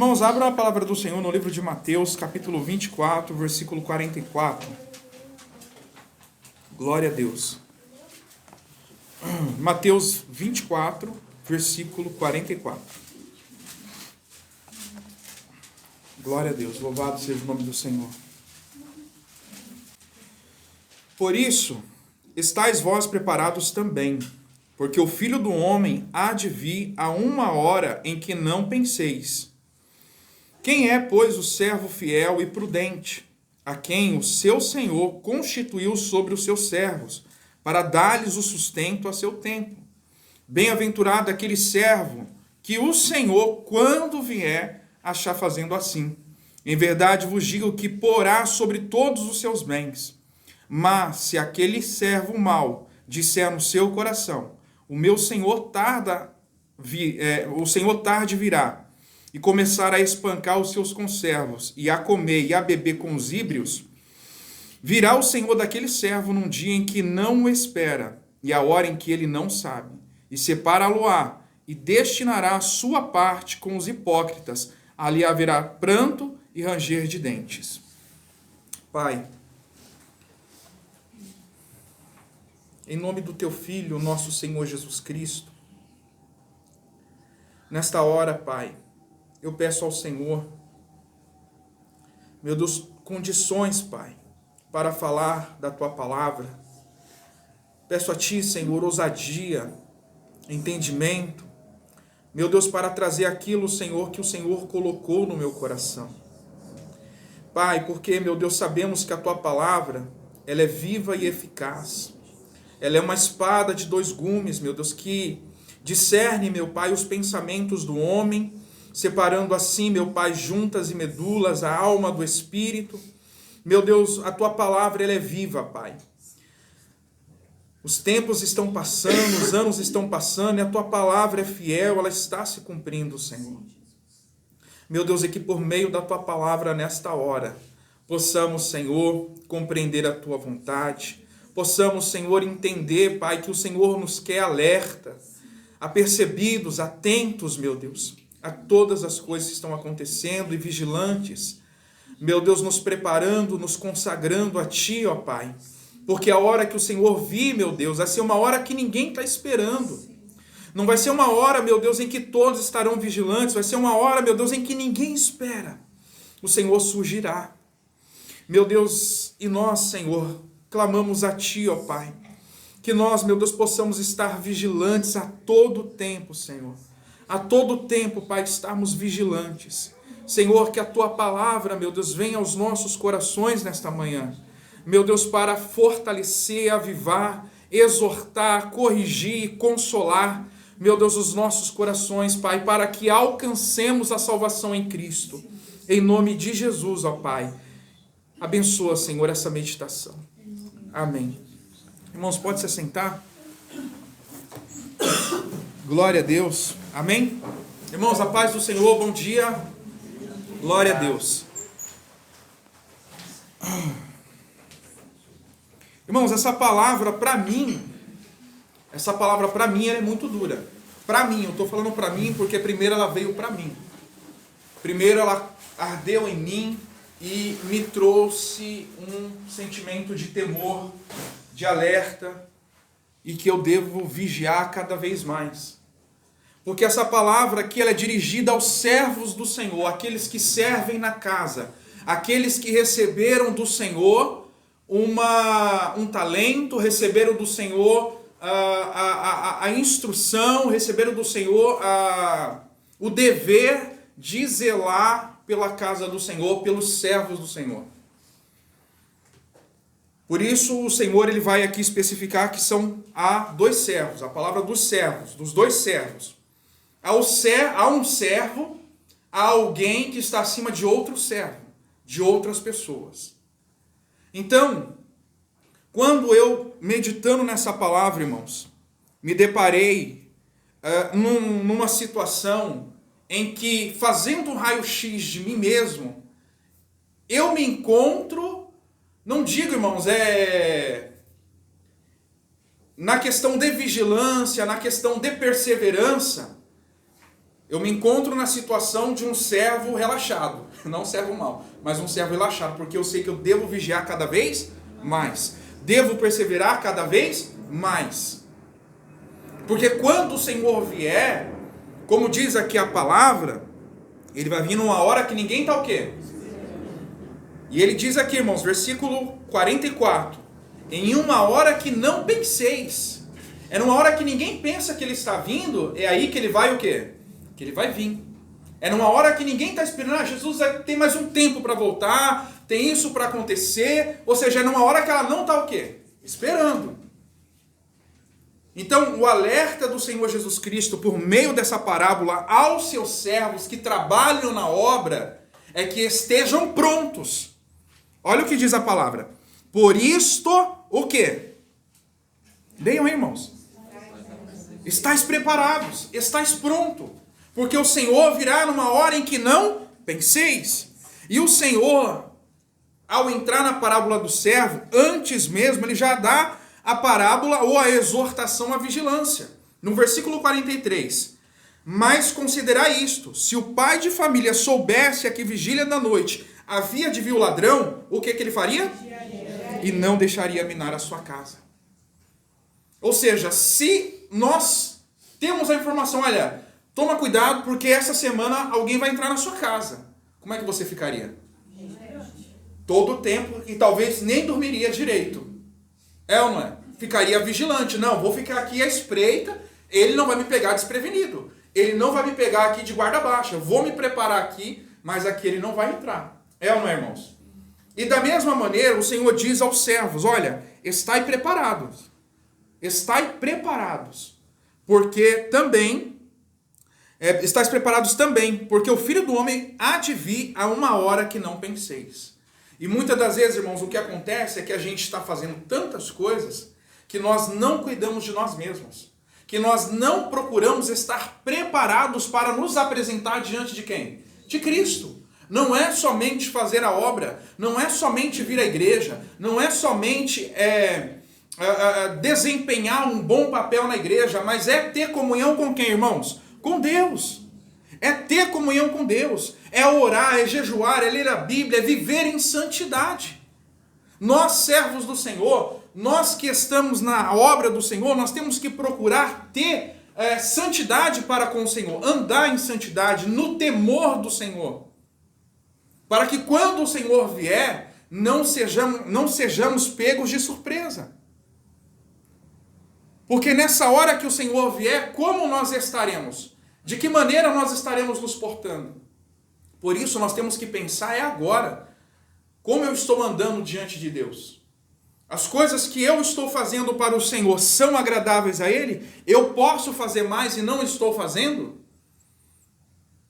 Irmãos, abram a palavra do Senhor no livro de Mateus, capítulo 24, versículo 44. Glória a Deus. Mateus 24, versículo 44. Glória a Deus, louvado seja o nome do Senhor. Por isso, estáis vós preparados também, porque o Filho do Homem há de vir a uma hora em que não penseis. Quem é, pois, o servo fiel e prudente, a quem o seu Senhor constituiu sobre os seus servos, para dar-lhes o sustento a seu tempo? Bem-aventurado aquele servo que o Senhor, quando vier, achar fazendo assim. Em verdade vos digo que porá sobre todos os seus bens. Mas se aquele servo mau disser no seu coração, o Senhor tarde virá, e começar a espancar os seus conservos, e a comer e a beber com os íbrios, virá o Senhor daquele servo num dia em que não o espera, e a hora em que ele não sabe, e separá-lo-á, e destinará a sua parte com os hipócritas. Ali haverá pranto e ranger de dentes. Pai, em nome do teu Filho, nosso Senhor Jesus Cristo, nesta hora, Pai, eu peço ao Senhor, meu Deus, condições, Pai, para falar da tua palavra. Peço a ti, Senhor, ousadia, entendimento, meu Deus, para trazer aquilo, Senhor, que o Senhor colocou no meu coração. Pai, porque, meu Deus, sabemos que a tua palavra, ela é viva e eficaz. Ela é uma espada de dois gumes, meu Deus, que discerne, meu Pai, os pensamentos do homem, separando assim, meu Pai, juntas e medulas, a alma do espírito. Meu Deus, a tua palavra, ela é viva, Pai. Os tempos estão passando, os anos estão passando, e a tua palavra é fiel, ela está se cumprindo, Senhor. Meu Deus, é que por meio da tua palavra, nesta hora, possamos, Senhor, compreender a tua vontade, possamos, Senhor, entender, Pai, que o Senhor nos quer alerta, apercebidos, atentos, meu Deus, a todas as coisas que estão acontecendo e vigilantes, meu Deus, nos preparando, nos consagrando a Ti, ó Pai, porque a hora que o Senhor vir, meu Deus, vai ser uma hora que ninguém está esperando. Não vai ser uma hora, meu Deus, em que todos estarão vigilantes, vai ser uma hora, meu Deus, em que ninguém espera. O Senhor surgirá. Meu Deus, e nós, Senhor, clamamos a Ti, ó Pai, que nós, meu Deus, possamos estar vigilantes a todo tempo, Senhor. A todo tempo, Pai, estarmos vigilantes. Senhor, que a Tua palavra, meu Deus, venha aos nossos corações nesta manhã. Meu Deus, para fortalecer, avivar, exortar, corrigir, consolar, meu Deus, os nossos corações, Pai, para que alcancemos a salvação em Cristo. Em nome de Jesus, ó Pai. Abençoa, Senhor, essa meditação. Amém. Irmãos, pode se assentar? Glória a Deus. Amém? Irmãos, a paz do Senhor, bom dia. Glória a Deus. Irmãos, essa palavra para mim, ela é muito dura. Para mim, eu estou falando para mim porque primeiro ela veio para mim. Primeiro ela ardeu em mim e me trouxe um sentimento de temor, de alerta, e que eu devo vigiar cada vez mais. Porque essa palavra aqui ela é dirigida aos servos do Senhor, aqueles que servem na casa, aqueles que receberam do Senhor um talento, receberam do Senhor a instrução, receberam do Senhor o dever de zelar pela casa do Senhor, pelos servos do Senhor. Por isso o Senhor ele vai aqui especificar que há dois servos, a palavra dos servos, dos dois servos. Há um servo, há alguém que está acima de outro servo, de outras pessoas. Então, quando eu, meditando nessa palavra, irmãos, me deparei numa situação em que, fazendo um raio-x de mim mesmo, eu me encontro, não digo, irmãos, na questão de vigilância, na questão de perseverança, eu me encontro na situação de um servo relaxado, não um servo mau, mas um servo relaxado, porque eu sei que eu devo vigiar cada vez mais, devo perseverar cada vez mais, porque quando o Senhor vier, como diz aqui a palavra, ele vai vir numa hora que ninguém está o quê? E ele diz aqui, irmãos, versículo 44, em uma hora que não penseis. É numa hora que ninguém pensa que ele está vindo, é aí que ele vai o quê? Que ele vai vir. É numa hora que ninguém está esperando, Jesus tem mais um tempo para voltar, tem isso para acontecer, ou seja, é numa hora que ela não está o quê? Esperando. Então, o alerta do Senhor Jesus Cristo, por meio dessa parábola, aos seus servos que trabalham na obra, é que estejam prontos. Olha o que diz a palavra. Por isto, o quê? Leiam aí, irmãos. Estais preparados, estais pronto, porque o Senhor virá numa hora em que não penseis. E o Senhor, ao entrar na parábola do servo, antes mesmo, ele já dá a parábola ou a exortação à vigilância. No versículo 43, mas considerai isto, se o pai de família soubesse a que vigília da noite havia de vir o ladrão, o que ele faria? E não deixaria minar a sua casa. Ou seja, se nós temos a informação, olha, toma cuidado porque essa semana alguém vai entrar na sua casa, como é que você ficaria? Todo o tempo e talvez nem dormiria direito. É ou não é? Ficaria vigilante. Não, vou ficar aqui à espreita, ele não vai me pegar desprevenido. Ele não vai me pegar aqui de guarda baixa. Eu vou me preparar aqui, mas aqui ele não vai entrar. É ou não é, irmãos? E da mesma maneira, o Senhor diz aos servos, olha, estai preparados. Estai preparados. Porque também, estais preparados também, porque o Filho do Homem há de vir a uma hora que não penseis. E muitas das vezes, irmãos, o que acontece é que a gente está fazendo tantas coisas que nós não cuidamos de nós mesmos. Que nós não procuramos estar preparados para nos apresentar diante de quem? De Cristo. Não é somente fazer a obra, não é somente vir à igreja, não é somente desempenhar um bom papel na igreja, mas é ter comunhão com quem, irmãos? Com Deus. É ter comunhão com Deus, é orar, é jejuar, é ler a Bíblia, é viver em santidade. Nós, servos do Senhor, nós que estamos na obra do Senhor, nós temos que procurar ter santidade para com o Senhor, andar em santidade, no temor do Senhor, para que quando o Senhor vier, não sejamos pegos de surpresa. Porque nessa hora que o Senhor vier, como nós estaremos? De que maneira nós estaremos nos portando? Por isso nós temos que pensar agora, como eu estou andando diante de Deus? As coisas que eu estou fazendo para o Senhor são agradáveis a Ele? Eu posso fazer mais e não estou fazendo?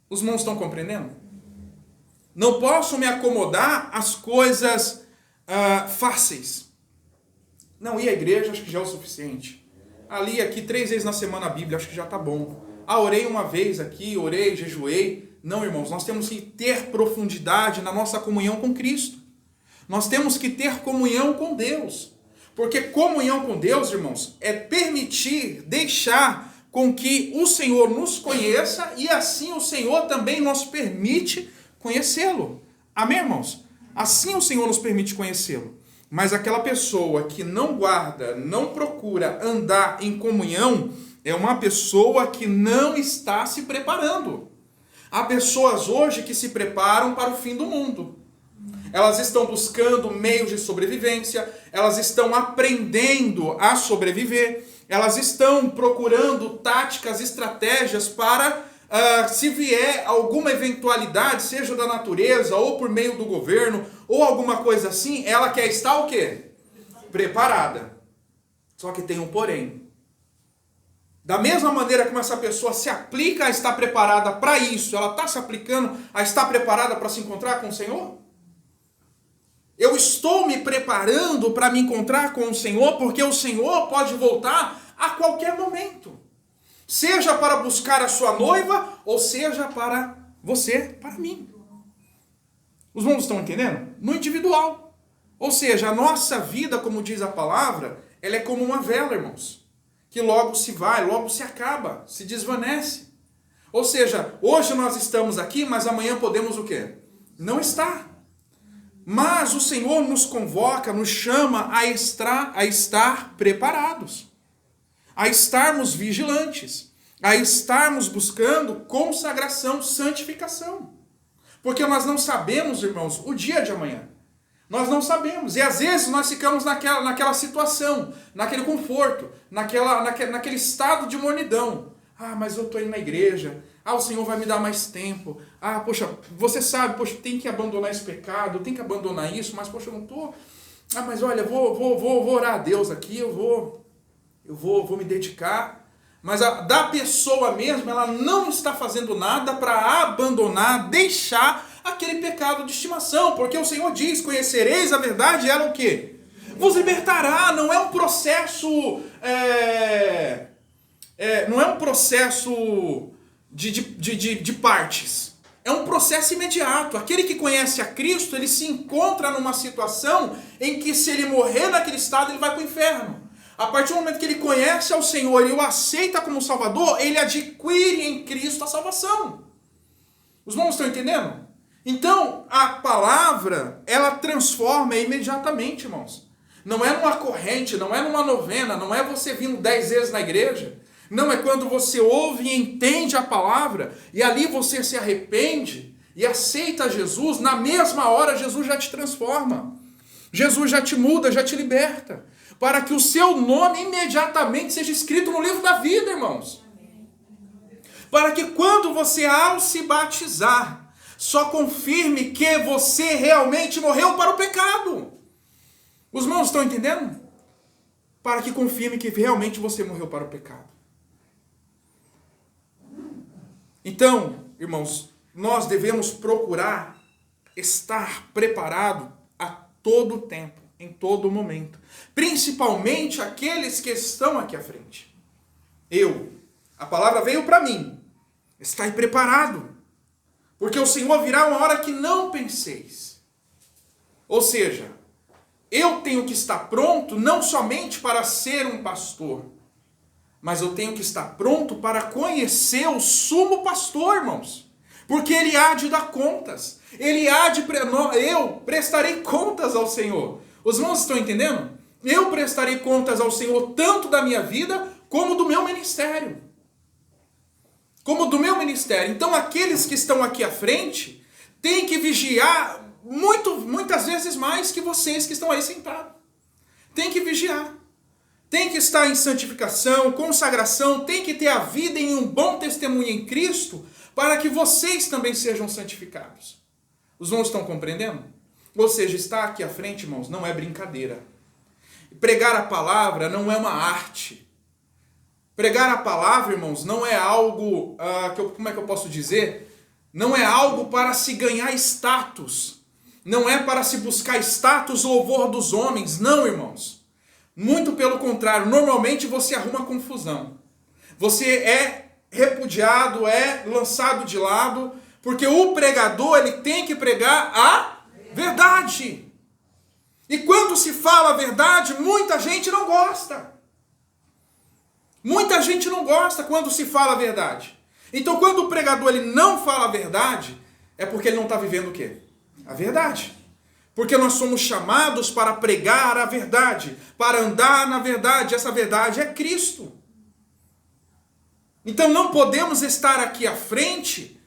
Os irmãos estão compreendendo? Não posso me acomodar às coisas fáceis. Não ir à igreja, acho que já é o suficiente. Ali, aqui, 3 vezes na semana a Bíblia, acho que já está bom. Orei uma vez aqui, orei, jejuei. Não, irmãos, nós temos que ter profundidade na nossa comunhão com Cristo. Nós temos que ter comunhão com Deus. Porque comunhão com Deus, irmãos, é permitir, deixar com que o Senhor nos conheça e assim o Senhor também nos permite conhecê-lo. Amém, irmãos? Assim o Senhor nos permite conhecê-lo. Mas aquela pessoa que não guarda, não procura andar em comunhão, é uma pessoa que não está se preparando. Há pessoas hoje que se preparam para o fim do mundo. Elas estão buscando meios de sobrevivência, elas estão aprendendo a sobreviver, elas estão procurando táticas, estratégias para, se vier alguma eventualidade, seja da natureza ou por meio do governo, ou alguma coisa assim, ela quer estar o quê? Preparada. Só que tem um porém. Da mesma maneira como essa pessoa se aplica a estar preparada para isso, ela está se aplicando a estar preparada para se encontrar com o Senhor? Eu estou me preparando para me encontrar com o Senhor, porque o Senhor pode voltar a qualquer momento. Seja para buscar a sua noiva, ou seja para você, para mim. Os irmãos estão entendendo? No individual. Ou seja, a nossa vida, como diz a palavra, ela é como uma vela, irmãos. Que logo se vai, logo se acaba, se desvanece. Ou seja, hoje nós estamos aqui, mas amanhã podemos o quê? Não estar. Mas o Senhor nos convoca, nos chama a estar preparados, a estarmos vigilantes, a estarmos buscando consagração, santificação. Porque nós não sabemos, irmãos, o dia de amanhã. Nós não sabemos. E às vezes nós ficamos naquela situação, naquele conforto, naquele estado de mornidão. Ah, mas eu estou indo na igreja. Ah, o Senhor vai me dar mais tempo. Ah, poxa, você sabe, poxa, tem que abandonar esse pecado, tem que abandonar isso, mas poxa, eu não estou. Ah, mas olha, vou orar a Deus aqui, eu vou me dedicar. Mas da pessoa mesmo, ela não está fazendo nada para abandonar, deixar aquele pecado de estimação. Porque o Senhor diz, conhecereis a verdade, e ela o quê? Vos libertará. Não é um processo... não é um processo de partes. É um processo imediato. Aquele que conhece a Cristo, ele se encontra numa situação em que se ele morrer naquele estado, ele vai para o inferno. A partir do momento que ele conhece ao Senhor e o aceita como Salvador, ele adquire em Cristo a salvação. Os irmãos estão entendendo? Então, a palavra, ela transforma imediatamente, irmãos. Não é numa corrente, não é numa novena, não é você vindo 10 vezes na igreja. Não, é quando você ouve e entende a palavra, e ali você se arrepende e aceita Jesus, na mesma hora Jesus já te transforma. Jesus já te muda, já te liberta, para que o seu nome imediatamente seja escrito no livro da vida, irmãos. Para que quando você, ao se batizar, só confirme que você realmente morreu para o pecado. Os irmãos estão entendendo? Para que confirme que realmente você morreu para o pecado. Então, irmãos, nós devemos procurar estar preparado a todo tempo, em todo momento. Principalmente aqueles que estão aqui à frente. A palavra veio para mim. Estai preparado, porque o Senhor virá uma hora que não penseis. Ou seja, eu tenho que estar pronto não somente para ser um pastor, mas eu tenho que estar pronto para conhecer o sumo pastor, irmãos. Porque ele há de dar contas. Eu prestarei contas ao Senhor. Os irmãos estão entendendo? Eu prestarei contas ao Senhor tanto da minha vida como do meu ministério. Então aqueles que estão aqui à frente têm que vigiar muitas vezes mais que vocês que estão aí sentados. Tem que vigiar. Tem que estar em santificação, consagração, tem que ter a vida em um bom testemunho em Cristo, para que vocês também sejam santificados. Os irmãos estão compreendendo? Ou seja, estar aqui à frente, irmãos, não é brincadeira. Pregar a palavra não é uma arte. Pregar a palavra, irmãos, não é algo, como é que eu posso dizer? Não é algo para se ganhar status. Não é para se buscar status ou louvor dos homens. Não, irmãos. Muito pelo contrário, normalmente você arruma confusão. Você é repudiado, é lançado de lado, porque o pregador ele tem que pregar a verdade. E quando se fala a verdade, muita gente não gosta. Muita gente não gosta quando se fala a verdade. Então quando o pregador ele não fala a verdade, é porque ele não está vivendo o quê? A verdade. Porque nós somos chamados para pregar a verdade, para andar na verdade. Essa verdade é Cristo. Então não podemos estar aqui à frente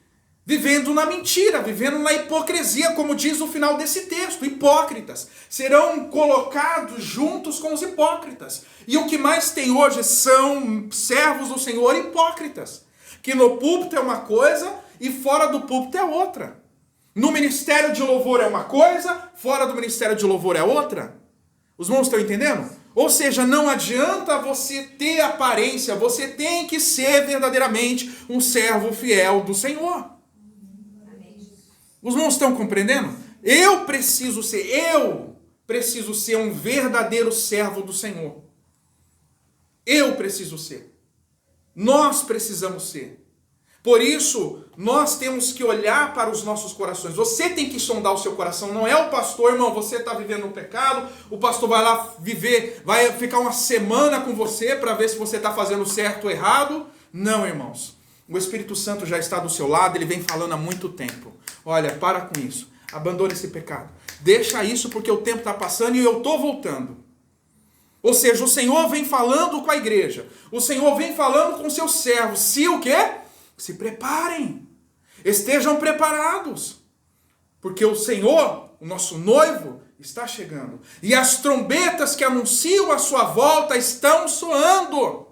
vivendo na mentira, vivendo na hipocrisia, como diz o final desse texto. Hipócritas serão colocados juntos com os hipócritas. E o que mais tem hoje são servos do Senhor hipócritas, que no púlpito é uma coisa e fora do púlpito é outra. No ministério de louvor é uma coisa, fora do ministério de louvor é outra. Os irmãos estão entendendo? Ou seja, não adianta você ter aparência, você tem que ser verdadeiramente um servo fiel do Senhor. Os irmãos estão compreendendo? Eu preciso ser um verdadeiro servo do Senhor. Eu preciso ser. Nós precisamos ser. Por isso, nós temos que olhar para os nossos corações. Você tem que sondar o seu coração. Não é o pastor, irmão, você está vivendo no pecado. O pastor vai lá vai ficar uma semana com você para ver se você está fazendo certo ou errado. Não, irmãos. O Espírito Santo já está do seu lado, ele vem falando há muito tempo. Olha, para com isso. Abandone esse pecado. Deixa isso porque o tempo está passando e eu estou voltando. Ou seja, o Senhor vem falando com a igreja. O Senhor vem falando com seus servos. Se o quê? Se preparem. Estejam preparados. Porque o Senhor, o nosso noivo, está chegando. E as trombetas que anunciam a sua volta estão soando.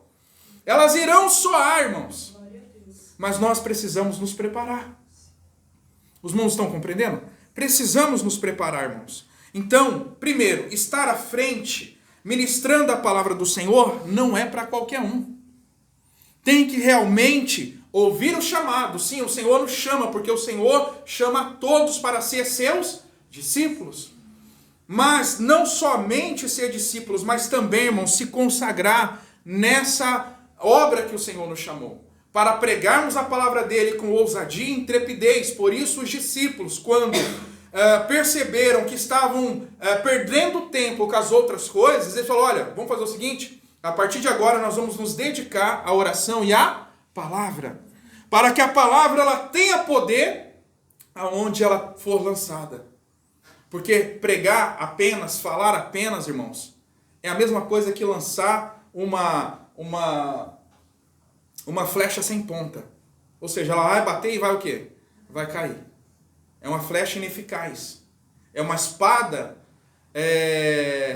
Elas irão soar, irmãos. Mas nós precisamos nos preparar. Os irmãos estão compreendendo? Precisamos nos preparar, irmãos. Então, primeiro, estar à frente, ministrando a palavra do Senhor, não é para qualquer um. Tem que realmente ouvir o chamado. Sim, o Senhor nos chama, porque o Senhor chama todos para ser seus discípulos. Mas não somente ser discípulos, mas também, irmãos, se consagrar nessa obra que o Senhor nos chamou. Para pregarmos a palavra dele com ousadia e intrepidez. Por isso os discípulos, quando perceberam que estavam perdendo tempo com as outras coisas, eles falaram, olha, vamos fazer o seguinte, a partir de agora nós vamos nos dedicar à oração e à palavra. Para que a palavra ela tenha poder aonde ela for lançada. Porque pregar apenas, falar apenas, irmãos, é a mesma coisa que lançar uma flecha sem ponta. Ou seja, ela vai bater e vai o quê? Vai cair. É uma flecha ineficaz. É uma espada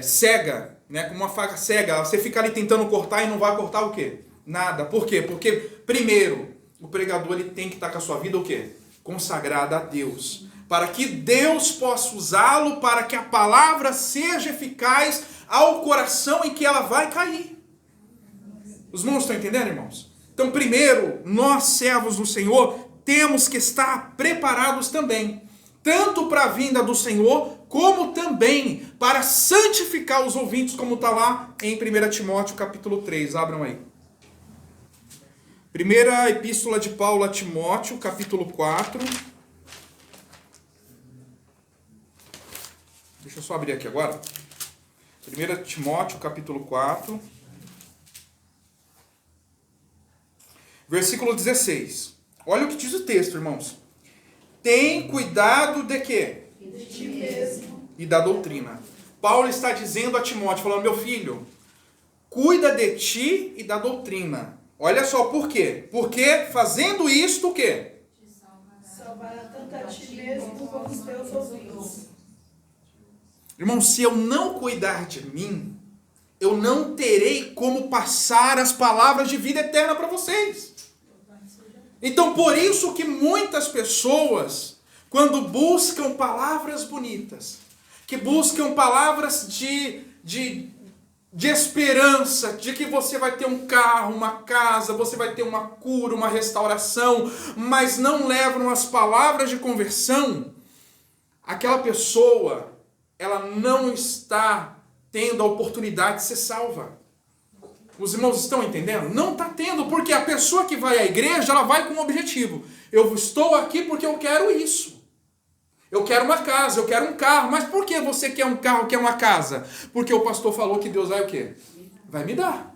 cega, né? Como uma faca cega. Você fica ali tentando cortar e não vai cortar o quê? Nada. Por quê? Porque, primeiro, o pregador ele tem que estar com a sua vida o quê? Consagrada a Deus. Para que Deus possa usá-lo, para que a palavra seja eficaz ao coração em que ela vai cair. Os irmãos estão entendendo, irmãos? Então, primeiro, nós, servos do Senhor, temos que estar preparados também, tanto para a vinda do Senhor, como também para santificar os ouvintes, como está lá em 1 Timóteo capítulo 3. Abram aí. Primeira epístola de Paulo a Timóteo, capítulo 4. Deixa eu só abrir aqui agora. 1 Timóteo, capítulo 4. Versículo 16. Olha o que diz o texto, irmãos. Tem cuidado de quê? De ti mesmo. E da doutrina. Paulo está dizendo a Timóteo, falando, meu filho, cuida de ti e da doutrina. Olha só por quê. Porque fazendo isto, o quê? Salvará tanto a ti mesmo como os teus ouvintes. Irmão, se eu não cuidar de mim, eu não terei como passar as palavras de vida eterna para vocês. Então, por isso que muitas pessoas, quando buscam palavras bonitas, que buscam palavras de esperança, de que você vai ter um carro, uma casa, você vai ter uma cura, uma restauração, mas não levam as palavras de conversão, aquela pessoa, ela não está tendo a oportunidade de ser salva. Os irmãos estão entendendo? Não está tendo, porque a pessoa que vai à igreja, ela vai com um objetivo. Eu estou aqui porque eu quero isso. Eu quero uma casa, eu quero um carro. Mas por que você quer um carro, quer uma casa? Porque o pastor falou que Deus vai o quê? Vai me dar.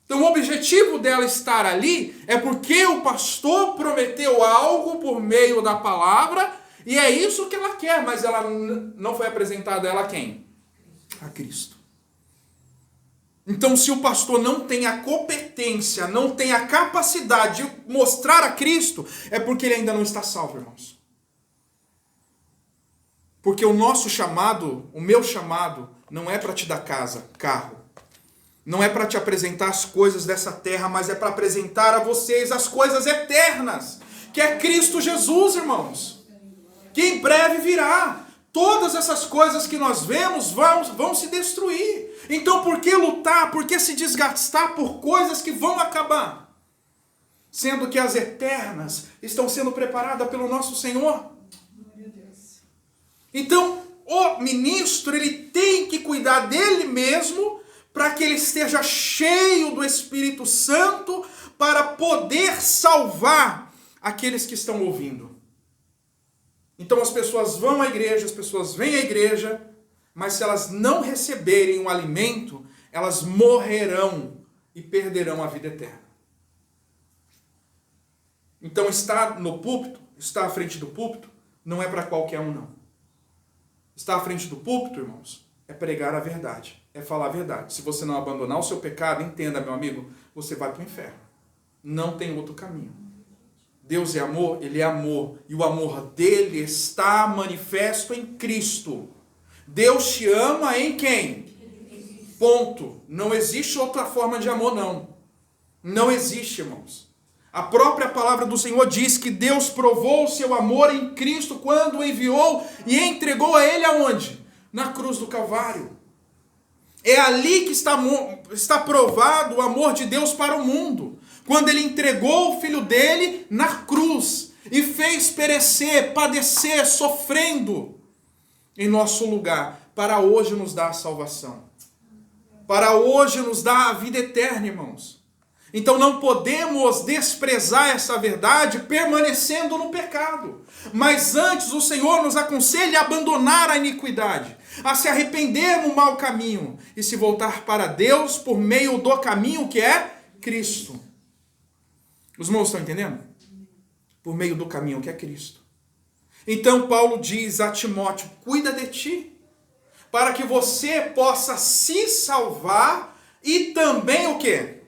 Então o objetivo dela estar ali é porque o pastor prometeu algo por meio da palavra e é isso que ela quer, mas ela não foi apresentada a ela quem? A Cristo. Então, se o pastor não tem a competência, não tem a capacidade de mostrar a Cristo, é porque ele ainda não está salvo, irmãos. Porque o nosso chamado, o meu chamado, não é para te dar casa, carro. Não é para te apresentar as coisas dessa terra, mas é para apresentar a vocês as coisas eternas, que é Cristo Jesus, irmãos. Que em breve virá. Todas essas coisas que nós vemos vão se destruir. Então por que lutar? Por que se desgastar por coisas que vão acabar? Sendo que as eternas estão sendo preparadas pelo nosso Senhor. Então o ministro ele tem que cuidar dele mesmo para que ele esteja cheio do Espírito Santo para poder salvar aqueles que estão ouvindo. Então as pessoas vão à igreja, as pessoas vêm à igreja, mas se elas não receberem um alimento, elas morrerão e perderão a vida eterna. Então estar no púlpito, estar à frente do púlpito, não é para qualquer um, não. Estar à frente do púlpito, irmãos, é pregar a verdade, é falar a verdade. Se você não abandonar o seu pecado, entenda, meu amigo, você vai para o inferno. Não tem outro caminho. Deus é amor, Ele é amor, e o amor dele está manifesto em Cristo. Deus te ama em quem? Ponto. Não existe outra forma de amor, não. Não existe, irmãos. A própria palavra do Senhor diz que Deus provou o seu amor em Cristo quando o enviou e entregou a Ele aonde? Na cruz do Calvário. É ali que está provado o amor de Deus para o mundo. Quando Ele entregou o Filho dele na cruz e fez perecer, padecer, sofrendo em nosso lugar, para hoje nos dar a salvação. Para hoje nos dar a vida eterna, irmãos. Então não podemos desprezar essa verdade permanecendo no pecado. Mas antes o Senhor nos aconselha a abandonar a iniquidade, a se arrepender no mau caminho e se voltar para Deus por meio do caminho que é Cristo. Os irmãos estão entendendo? Por meio do caminho que é Cristo. Então Paulo diz a Timóteo, cuida de ti, para que você possa se salvar e também o quê?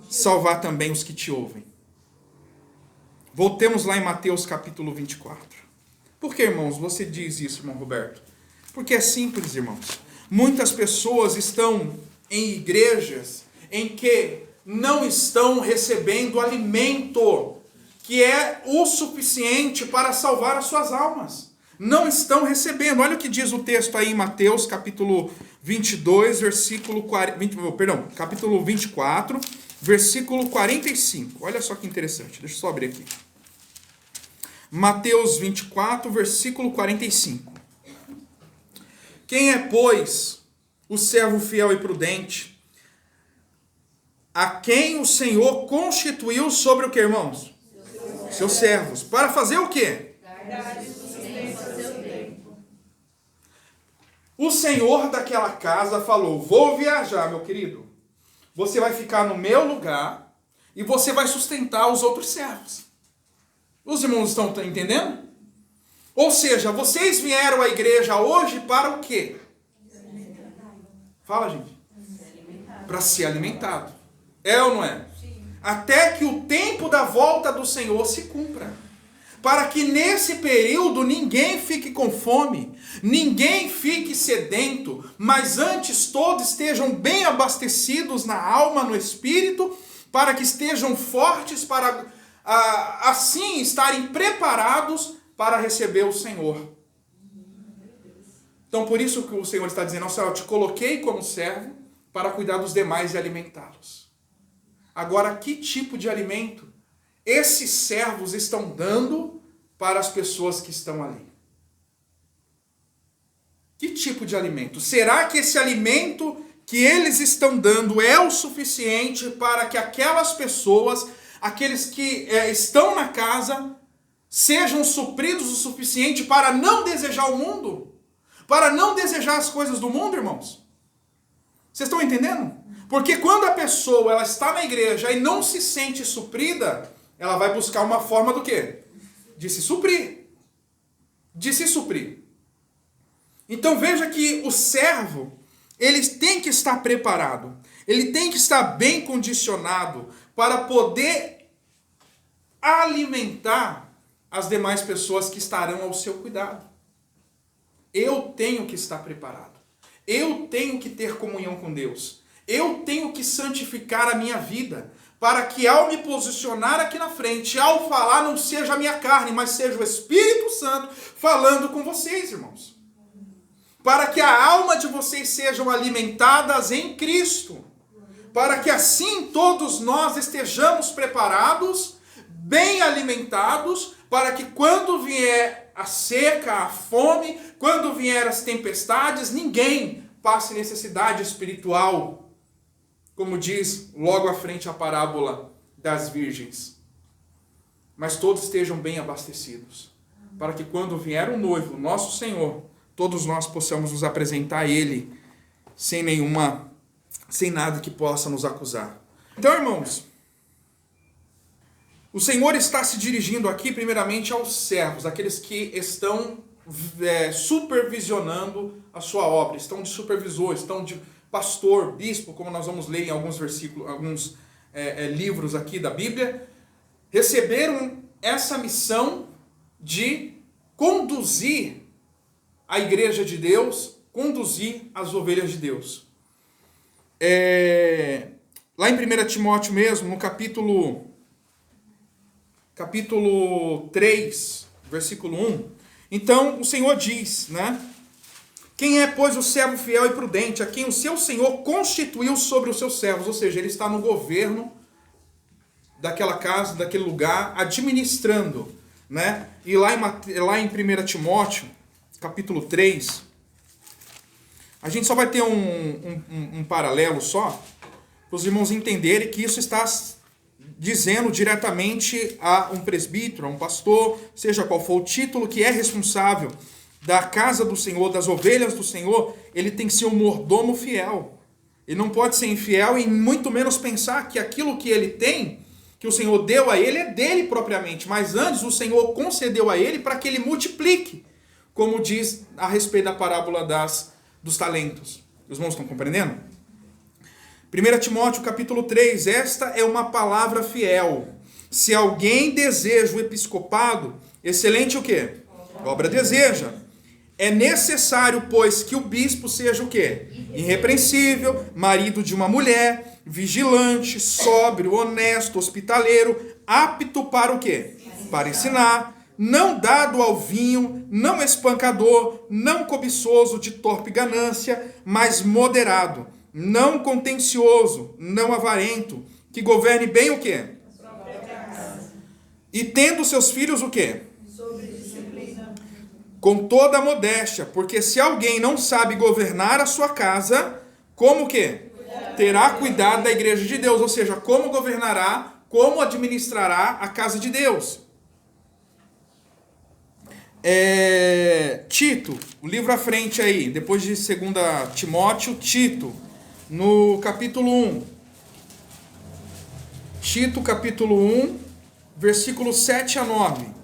Salvar também os que te ouvem. Voltemos lá em Mateus capítulo 24. Por que, irmãos, você diz isso, irmão Roberto? Porque é simples, irmãos. Muitas pessoas estão em igrejas em que não estão recebendo alimento que é o suficiente para salvar as suas almas. Não estão recebendo. Olha o que diz o texto aí em Mateus capítulo 22, capítulo 24, versículo 45. Olha só que interessante. Deixa eu só abrir aqui. Mateus 24, versículo 45. Quem é, pois, o servo fiel e prudente, a quem o Senhor constituiu sobre o que, irmãos? Seus servos. Para fazer o quê? O Senhor daquela casa falou, vou viajar, meu querido. Você vai ficar no meu lugar e você vai sustentar os outros servos. Os irmãos estão entendendo? Ou seja, vocês vieram à igreja hoje para o quê? Fala, gente. Para ser alimentado. É ou não é? Até que o tempo da volta do Senhor se cumpra. Para que nesse período ninguém fique com fome, ninguém fique sedento, mas antes todos estejam bem abastecidos na alma, no espírito, para que estejam fortes, para assim estarem preparados para receber o Senhor. Então por isso que o Senhor está dizendo, Senhor, eu te coloquei como servo para cuidar dos demais e alimentá-los. Agora, que tipo de alimento esses servos estão dando para as pessoas que estão ali? Que tipo de alimento? Será que esse alimento que eles estão dando é o suficiente para que aquelas pessoas, aqueles que estão na casa, sejam supridos o suficiente para não desejar o mundo? Para não desejar as coisas do mundo, irmãos? Vocês estão entendendo? Porque quando a pessoa ela está na igreja e não se sente suprida, ela vai buscar uma forma do quê? De se suprir. De se suprir. Então veja que o servo, ele tem que estar preparado. Ele tem que estar bem condicionado para poder alimentar as demais pessoas que estarão ao seu cuidado. Eu tenho que estar preparado. Eu tenho que ter comunhão com Deus. Eu tenho que santificar a minha vida, para que ao me posicionar aqui na frente, ao falar, não seja a minha carne, mas seja o Espírito Santo falando com vocês, irmãos. Para que a alma de vocês sejam alimentadas em Cristo. Para que assim todos nós estejamos preparados, bem alimentados, para que quando vier a seca, a fome, quando vier as tempestades, ninguém passe necessidade espiritual. Como diz logo à frente a parábola das virgens. Mas todos estejam bem abastecidos. Para que quando vier o noivo, nosso Senhor, todos nós possamos nos apresentar a Ele sem nada que possa nos acusar. Então, irmãos, O Senhor está se dirigindo aqui primeiramente aos servos, aqueles que estão supervisionando a sua obra, estão de supervisor, estão de pastor, bispo, como nós vamos ler em alguns versículos, alguns livros aqui da Bíblia, receberam essa missão de conduzir a igreja de Deus, conduzir as ovelhas de Deus. Lá em 1 Timóteo mesmo, no capítulo 3, versículo 1, então o Senhor diz, né? Quem é, pois, o servo fiel e prudente, a quem o seu Senhor constituiu sobre os seus servos, ou seja, ele está no governo daquela casa, daquele lugar, administrando, né? E lá em 1 Timóteo, capítulo 3, a gente só vai ter um paralelo só, para os irmãos entenderem que isso está dizendo diretamente a um presbítero, a um pastor, seja qual for o título, que é responsável da casa do Senhor, das ovelhas do Senhor, ele tem que ser um mordomo fiel. Ele não pode ser infiel e muito menos pensar que aquilo que ele tem, que o Senhor deu a ele, é dele propriamente, mas antes o Senhor concedeu a ele para que ele multiplique, como diz a respeito da parábola dos talentos. Os irmãos estão compreendendo? 1 Timóteo capítulo 3, esta é uma palavra fiel. Se alguém deseja o episcopado, excelente o quê? Obra deseja. É necessário, pois, que o bispo seja o quê? Irrepreensível, marido de uma mulher, vigilante, sóbrio, honesto, hospitaleiro, apto para o quê? Para ensinar, não dado ao vinho, não espancador, não cobiçoso de torpe ganância, mas moderado, não contencioso, não avarento, que governe bem o quê? E tendo seus filhos o quê? Com toda a modéstia, porque se alguém não sabe governar a sua casa, como que? Terá cuidado da igreja de Deus, ou seja, como governará, como administrará a casa de Deus. Tito, o livro à frente aí, depois de 2 Timóteo, Tito, no capítulo 1. Tito, capítulo 1, versículos 7 a 9.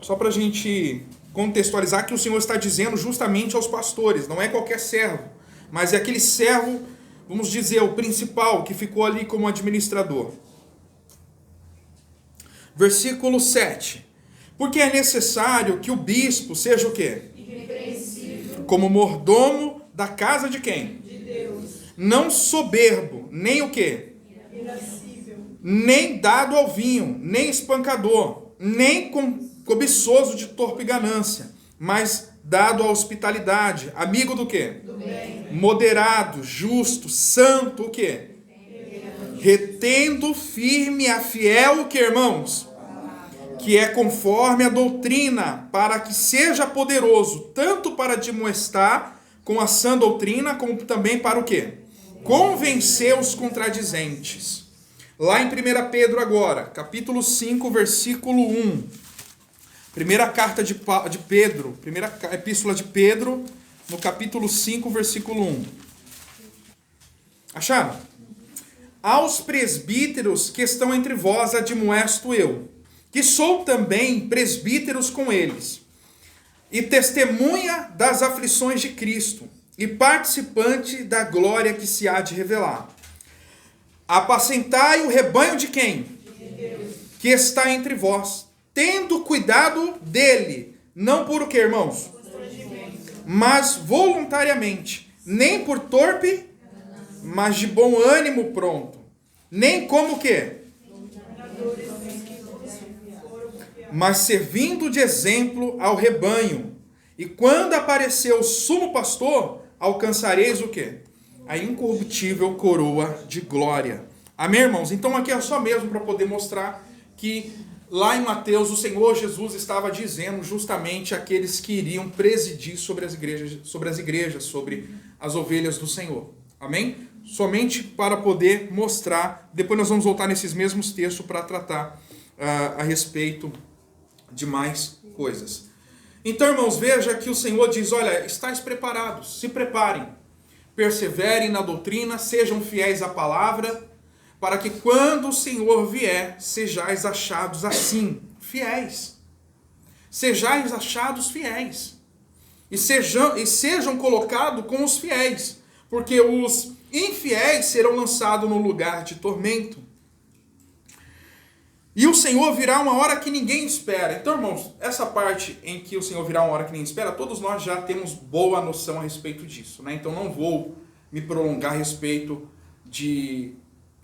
Só para a gente contextualizar que o Senhor está dizendo justamente aos pastores, não é qualquer servo, mas é aquele servo, vamos dizer, o principal, que ficou ali como administrador. Versículo 7. Porque é necessário que o bispo seja o quê? Irrepreensível. Como mordomo da casa de quem? De Deus. Não soberbo, nem o quê? Irascível. Nem dado ao vinho, nem espancador, nem cobiçoso de torpe ganância, mas dado à hospitalidade, amigo do quê? Do bem. Moderado, justo, santo, o quê? Retendo firme a fiel, o que, irmãos? Que é conforme a doutrina, para que seja poderoso, tanto para admoestar com a sã doutrina, como também para o quê? Convencer os contradizentes. Lá em 1 Pedro agora, capítulo 5, versículo 1. Primeira carta de Pedro, primeira epístola de Pedro, no capítulo 5, versículo 1. Acharam? Aos presbíteros que estão entre vós admoesto eu, que sou também presbíteros com eles, e testemunha das aflições de Cristo, e participante da glória que se há de revelar. Apacentai o rebanho de quem? De Deus. Que está entre vós, tendo cuidado dele, não por o que, irmãos? Mas voluntariamente, nem por torpe, mas de bom ânimo pronto, nem como o quê? Mas servindo de exemplo ao rebanho. E quando aparecer o sumo pastor, alcançareis o quê? A incorruptível coroa de glória. Amém, irmãos? Então aqui é só mesmo para poder mostrar que lá em Mateus o Senhor Jesus estava dizendo justamente aqueles que iriam presidir sobre as igrejas, sobre as ovelhas do Senhor. Amém? Somente para poder mostrar, depois nós vamos voltar nesses mesmos textos para tratar a respeito de mais coisas. Então, irmãos, veja que o Senhor diz, olha, estáis preparados, se preparem, perseverem na doutrina, sejam fiéis à palavra, para que quando o Senhor vier, sejais achados assim, fiéis. Sejais achados fiéis. E sejam colocados com os fiéis, porque os infiéis serão lançados no lugar de tormento. E o Senhor virá uma hora que ninguém espera. Então, irmãos, essa parte em que o Senhor virá uma hora que ninguém espera, todos nós já temos boa noção a respeito disso, né? Então não vou me prolongar a respeito de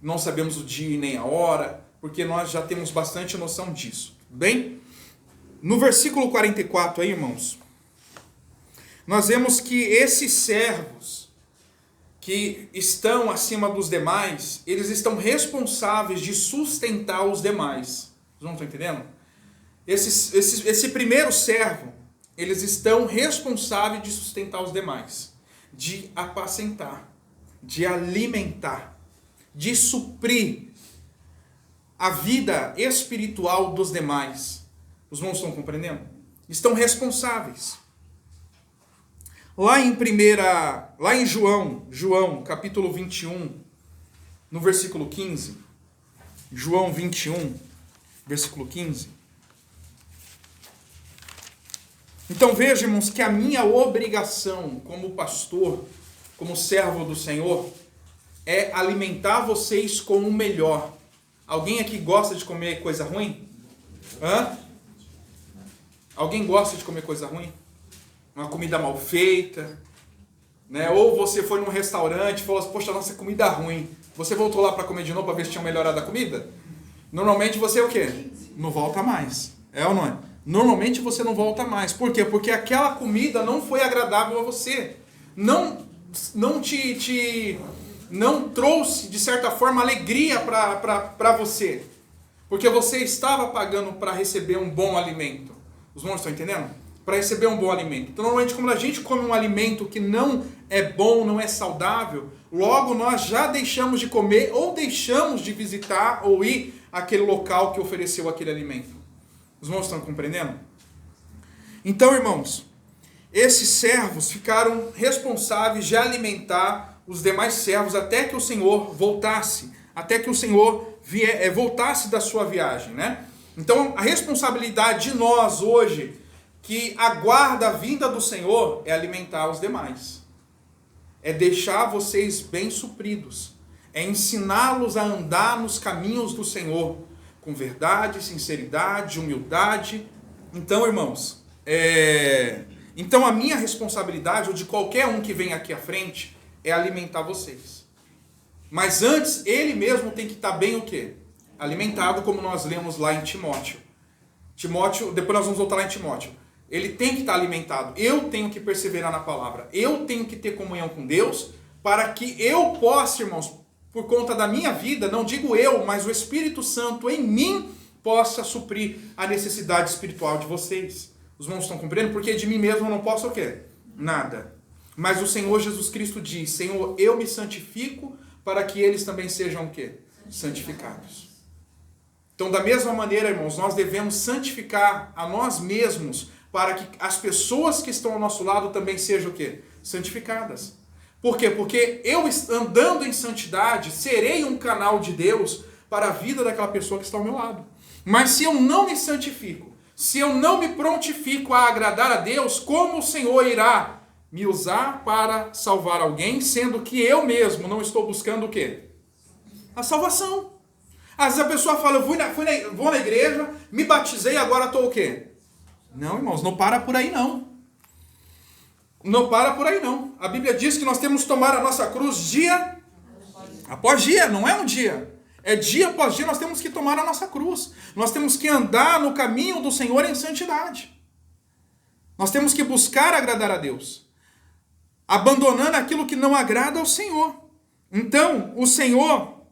não sabemos o dia e nem a hora, porque nós já temos bastante noção disso. Bem, no versículo 44 aí, irmãos, nós vemos que esses servos que estão acima dos demais, eles estão responsáveis de sustentar os demais. Vocês não estão entendendo? Esse primeiro servo, eles estão responsáveis de sustentar os demais, de apacentar, de alimentar, de suprir a vida espiritual dos demais. Os irmãos estão compreendendo? Estão responsáveis. Lá em João, capítulo 21, no versículo 15, João 21, versículo 15. Então vejam, irmãos, que a minha obrigação como pastor, como servo do Senhor, é alimentar vocês com o melhor. Alguém aqui gosta de comer coisa ruim? Hã? Alguém gosta de comer coisa ruim? Uma comida mal feita, né? Ou você foi num restaurante e falou assim, poxa, nossa, comida ruim. Você voltou lá para comer de novo para ver se tinha melhorado a comida? Normalmente você é o quê? Não volta mais. É ou não é? Normalmente você não volta mais. Por quê? Porque aquela comida não foi agradável a você. Não trouxe, de certa forma, alegria para você. Porque você estava pagando para receber um bom alimento. Os irmãos estão entendendo? Para receber um bom alimento. Então, normalmente, quando a gente come um alimento que não é bom, não é saudável, logo nós já deixamos de comer ou deixamos de visitar ou ir àquele local que ofereceu aquele alimento. Os irmãos estão compreendendo? Então, irmãos, esses servos ficaram responsáveis de alimentar os demais servos até que o Senhor voltasse, até que o Senhor voltasse da sua viagem, né? Então, a responsabilidade de nós hoje, que aguarda a vinda do Senhor, é alimentar os demais. É deixar vocês bem supridos. É ensiná-los a andar nos caminhos do Senhor, com verdade, sinceridade, humildade. Então, irmãos, então a minha responsabilidade, ou de qualquer um que vem aqui à frente, é alimentar vocês. Mas antes, ele mesmo tem que estar bem o quê? Alimentado, como nós lemos lá em Timóteo. Depois nós vamos voltar lá em Timóteo. Ele tem que estar alimentado. Eu tenho que perseverar na palavra. Eu tenho que ter comunhão com Deus para que eu possa, irmãos, por conta da minha vida, não digo eu, mas o Espírito Santo em mim possa suprir a necessidade espiritual de vocês. Os irmãos estão compreendendo? Porque de mim mesmo eu não posso o quê? Nada. Mas o Senhor Jesus Cristo diz, Senhor, eu me santifico para que eles também sejam o quê? Santificados. Então, da mesma maneira, irmãos, nós devemos santificar a nós mesmos para que as pessoas que estão ao nosso lado também sejam o quê? Santificadas. Por quê? Porque eu, andando em santidade, serei um canal de Deus para a vida daquela pessoa que está ao meu lado. Mas se eu não me santifico, se eu não me prontifico a agradar a Deus, como o Senhor irá me usar para salvar alguém, sendo que eu mesmo não estou buscando o quê? A salvação. Às vezes a pessoa fala, eu vou na igreja, me batizei, agora estou o quê? Não, irmãos, não para por aí não. Não para por aí não. A Bíblia diz que nós temos que tomar a nossa cruz dia após dia, não é um dia. É dia após dia nós temos que tomar a nossa cruz. Nós temos que andar no caminho do Senhor em santidade. Nós temos que buscar agradar a Deus, abandonando aquilo que não agrada ao Senhor. Então, o Senhor,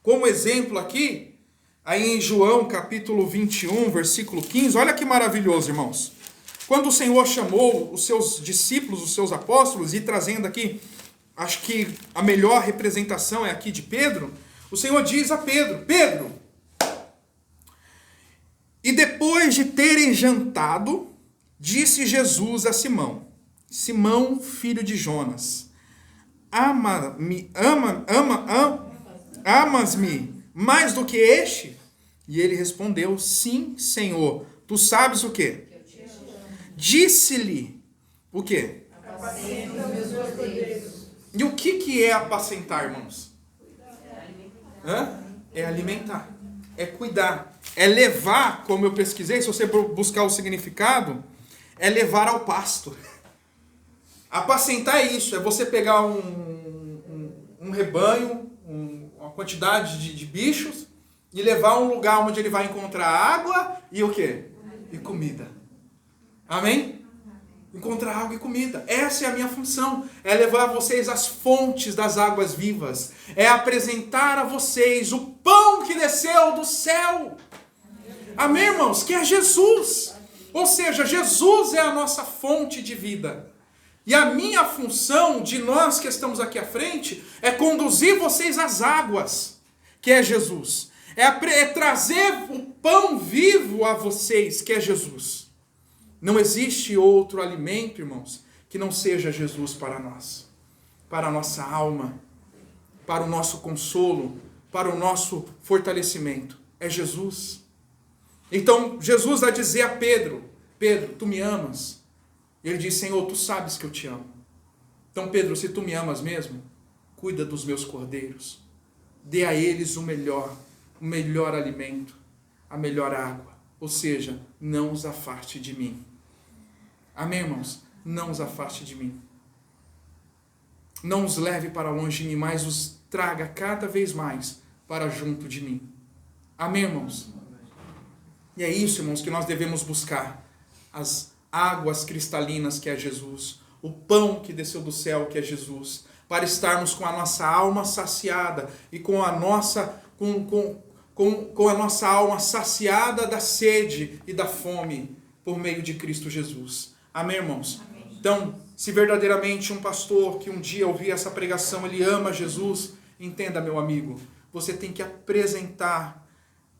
como exemplo aqui, aí em João capítulo 21, versículo 15, olha que maravilhoso, irmãos. Quando o Senhor chamou os seus discípulos, os seus apóstolos, e trazendo aqui, acho que a melhor representação é aqui de Pedro, o Senhor diz a Pedro, Pedro, e depois de terem jantado, disse Jesus a Simão, Simão, filho de Jonas, Amas-me mais do que este? E ele respondeu, sim, Senhor. Tu sabes o quê? Disse-lhe o quê? Apacenta os meus cordeiros. E o que é apacentar, irmãos? É alimentar, é cuidar, é levar, como eu pesquisei, se você buscar o significado, é levar ao pasto. Apacentar é isso, é você pegar um rebanho, uma quantidade de bichos, e levar a um lugar onde ele vai encontrar água e o quê? E comida. Amém? Encontrar água e comida. Essa é a minha função. É levar vocês às fontes das águas vivas. É apresentar a vocês o pão que desceu do céu. Amém, irmãos? Que é Jesus. Ou seja, Jesus é a nossa fonte de vida. E a minha função, de nós que estamos aqui à frente, é conduzir vocês às águas, que é Jesus. É trazer o pão vivo a vocês, que é Jesus. Não existe outro alimento, irmãos, que não seja Jesus para nós, para a nossa alma, para o nosso consolo, para o nosso fortalecimento. É Jesus. Então, Jesus vai dizer a Pedro, Pedro, tu me amas? Ele diz, Senhor, tu sabes que eu te amo. Então, Pedro, se tu me amas mesmo, cuida dos meus cordeiros. Dê a eles o melhor alimento, a melhor água. Ou seja, não os afaste de mim. Amém, irmãos? Não os afaste de mim. Não os leve para longe de mim, mas os traga cada vez mais para junto de mim. Amém, irmãos? E é isso, irmãos, que nós devemos buscar. As águas cristalinas, que é Jesus. O pão que desceu do céu, que é Jesus. Para estarmos com a nossa alma saciada e com a nossa alma saciada da sede e da fome por meio de Cristo Jesus. Amém, irmãos? Amém. Então, se verdadeiramente um pastor que um dia ouvir essa pregação, ele ama Jesus, entenda, meu amigo, você tem que apresentar